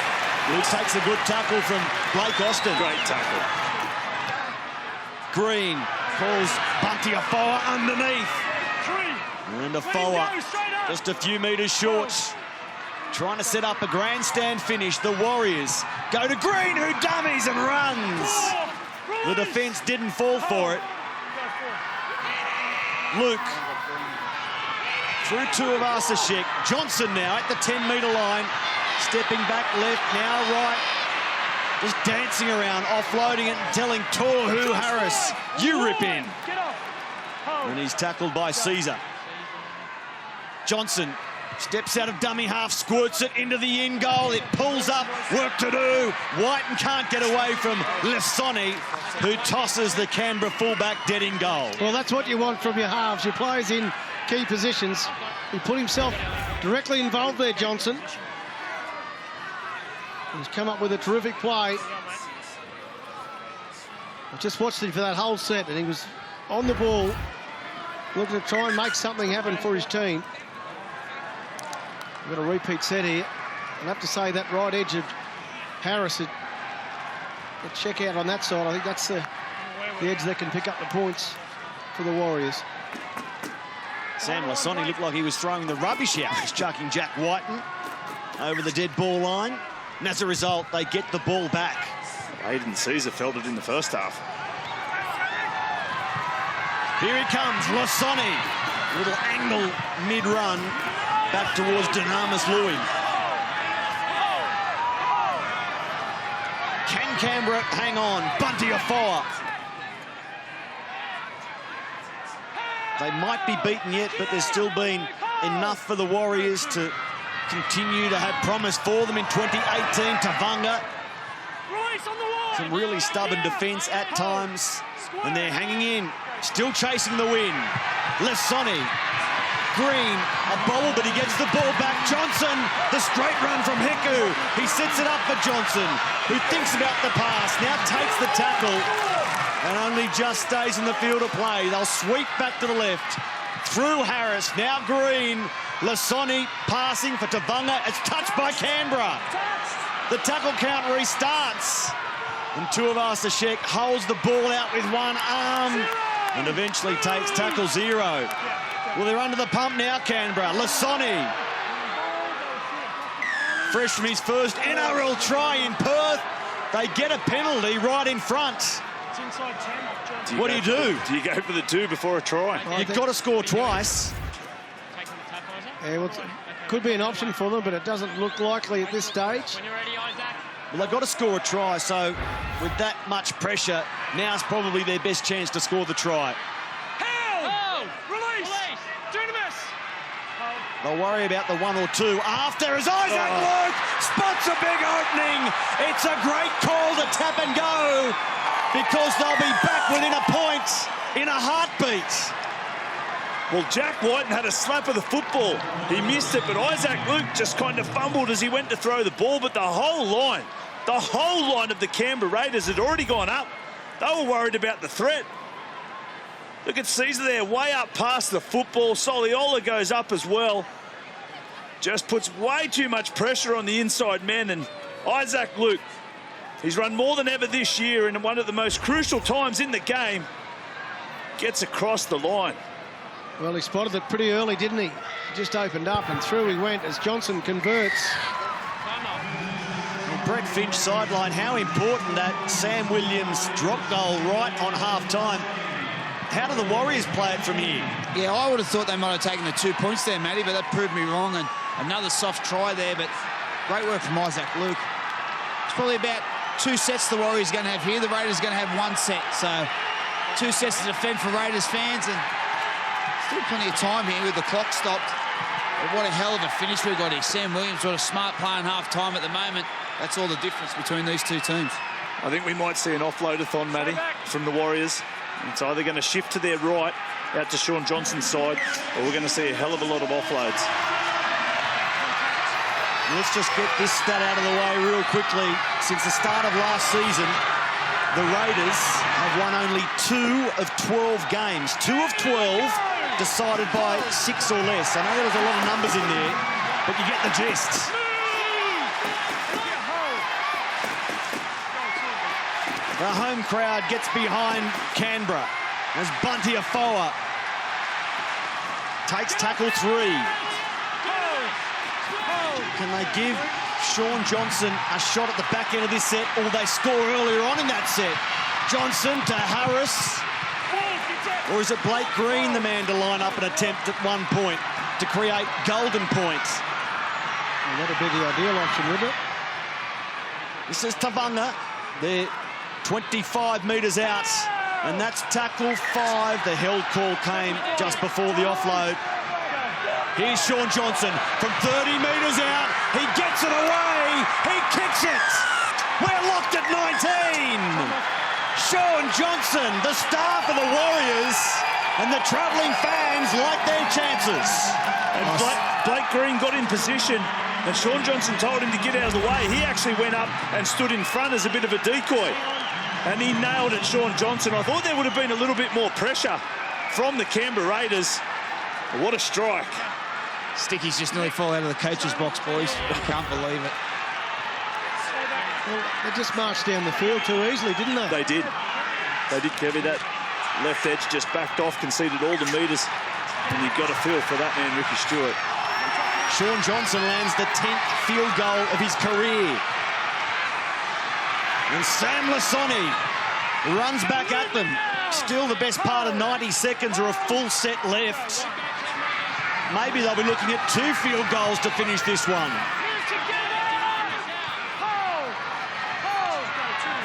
Luke takes a good tackle from Blake Austin. Great tackle. Green calls Bunty Afoa underneath. And Afoa just a few metres short. Trying to set up a grandstand finish. The Warriors go to Green, who dummies and runs. The defence didn't fall for it. Luke through Tuivasa-Sheck. Johnson now at the 10-metre line. Stepping back left, now right. Just dancing around, offloading it and telling Tohu Harris, you rip in. And he's tackled by Caesar. Johnson steps out of dummy half, squirts it into the in goal. It pulls up, work to do. Whiten can't get away from Lissoni, who tosses the Canberra fullback dead in goal. Well, that's what you want from your halves. Your players in key positions. He put himself directly involved there, Johnson. He's come up with a terrific play. I just watched him for that whole set, and he was on the ball, looking to try and make something happen for his team. We've got a repeat set here. I'd have to say that right edge of Harris, the check out on that side, I think that's the edge that can pick up the points for the Warriors. Sam Lissoni looked like he was throwing the rubbish out. He's chucking Jack Whiten over the dead ball line. And as a result, they get the ball back. Aiden Caesar felt it in the first half. Here he comes, Lissoni. Little angle mid-run back towards Dynamis Louis. Can Canberra hang on? Bunty Afoa. They might be beaten yet, but there's still been enough for the Warriors to continue to have promise for them in 2018. Tavanga. Some really stubborn defence at times. And they're hanging in. Still chasing the win. Lissoni. Green. A bobble, but he gets the ball back. Johnson. The straight run from Hiku. He sets it up for Johnson, who thinks about the pass. Now takes the tackle and only just stays in the field of play. They'll sweep back to the left. Through Harris. Now Green. Lissoni passing for Tavanga. It's touched by Canberra. The tackle count restarts. And Tuivasa-Sheck holds the ball out with one arm and eventually takes tackle 0. Well, they're under the pump now, Canberra. Lissoni. Fresh from his first NRL try in Perth. They get a penalty right in front. It's inside 10. What do you do? Do you go for the 2 before a try? You've got to score twice. Yeah, well, could be an option for them, but it doesn't look likely at this stage. When you're ready, Isaac. Well, they've got to score a try, so with that much pressure, now's probably their best chance to score the try. Oh! Release! Dunamis! They'll worry about the 1 or 2 after as Isaac Luke spots a big opening. It's a great call to tap and go because they'll be back within a point in a heartbeat. Well, Jack Whiten had a slap of the football. He missed it, but Isaac Luke just kind of fumbled as he went to throw the ball. But the whole line of the Canberra Raiders had already gone up. They were worried about the threat. Look at Caesar there, way up past the football. Soliola goes up as well. Just puts way too much pressure on the inside men. And Isaac Luke, he's run more than ever this year in one of the most crucial times in the game. Gets across the line. Well, he spotted it pretty early, didn't he? Just opened up and through he went as Johnson converts. Well, Brett Finch sideline, how important that Sam Williams drop goal right on half-time. How do the Warriors play it from here? Yeah, I would have thought they might have taken the 2 points there, Matty, but that proved me wrong. And another soft try there, but great work from Isaac Luke. It's probably about 2 sets the Warriors are going to have here. The Raiders are going to have 1 set. So 2 sets to defend for Raiders fans. And still plenty of time here with the clock stopped. But what a hell of a finish we've got here. Sam Williams, what a smart play in half-time at the moment. That's all the difference between these 2 teams. I think we might see an offload-a-thon, Matty, from the Warriors. It's either going to shift to their right, out to Sean Johnson's side, or we're going to see a hell of a lot of offloads. Let's just get this stat out of the way real quickly. Since the start of last season, the Raiders have won only 2 of 12 games. 2 of 12 decided by 6 or less. I know there was a lot of numbers in there, but you get the gist. The home crowd gets behind Canberra as Bunty Afoa takes tackle 3. Can they give Sean Johnson a shot at the back end of this set, or they score earlier on in that set? Johnson to Harris. Or is it Blake Green, the man to line up an attempt at 1 point to create golden points? Well, that'd be the ideal option, wouldn't it? This is Tavanga. They're 25 metres out, and that's tackle 5. The held call came just before the offload. Here's Sean Johnson from 30 metres out. He gets it away. He kicks it. We're locked at 19. Sean Johnson, the star for the Warriors, and the travelling fans like their chances. And Blake Green got in position, and Sean Johnson told him to get out of the way. He actually went up and stood in front as a bit of a decoy, and he nailed it, Sean Johnson. I thought there would have been a little bit more pressure from the Canberra Raiders. What a strike. Stickies just nearly fall out of the coach's box, boys. I can't believe it. Well, they just marched down the field too easily, didn't they? They did. They did, Kevy. That left edge just backed off, conceded all the metres, and you've got to feel for that man, Ricky Stewart. Sean Johnson lands the 10th field goal of his career. And Sam Lasoni runs back at them. Still the best part of 90 seconds or a full set left. Maybe they'll be looking at 2 field goals to finish this one.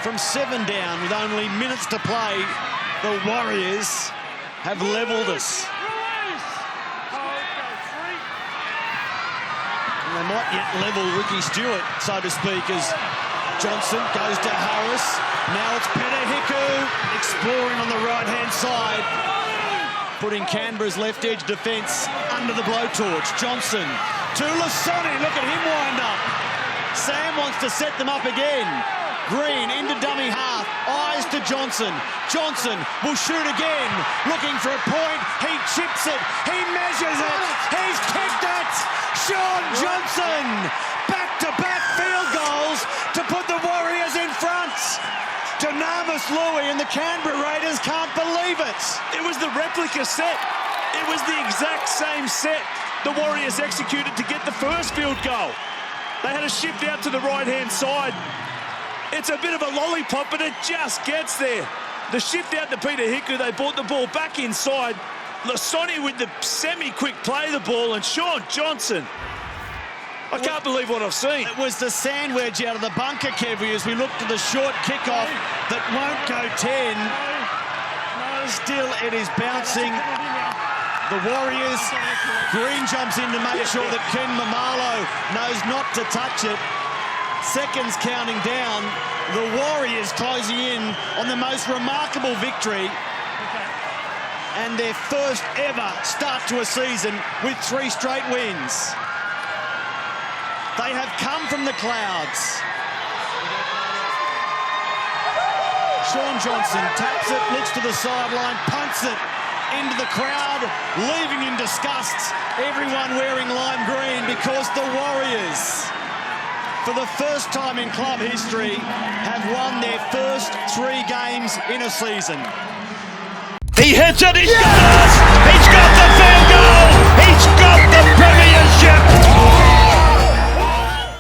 From 7 down with only minutes to play, the Warriors have levelled us. And they might yet level Ricky Stewart, so to speak, as Johnson goes to Harris. Now it's Petahiku exploring on the right-hand side, putting Canberra's left edge defence under the blowtorch. Johnson to Lasoni. Look at him wind up. Sam wants to set them up again. Green into dummy half. Eyes to Johnson. Johnson will shoot again. Looking for a point. He chips it. He measures it. He's kicked it. Sean Johnson. Back-to-back field goals to put the Warriors in front. Dynamis Louis and the Canberra Raiders can't believe it. It was the replica set. It was the exact same set the Warriors executed to get the first field goal. They had a shift out to the right-hand side. It's a bit of a lollipop, but it just gets there. The shift out to Petahiku, they brought the ball back inside. Lasoni with the semi-quick play of the ball, and Sean Johnson. I can't believe what I've seen. It was the sandwich out of the bunker, Kevy, as we look to the short kickoff that won't go 10. Still, it is bouncing. The Warriors, Green jumps in to make sure that Ken Mamalo knows not to touch it. Seconds counting down. The Warriors closing in on the most remarkable victory and their first ever start to a season with 3 straight wins. They have come from the clouds. Sean Johnson taps it, looks to the sideline, punts it into the crowd, leaving in disgust everyone wearing lime green, because the Warriors, for the first time in club history, have won their first 3 games in a season. He hits it, he's got it! He's got the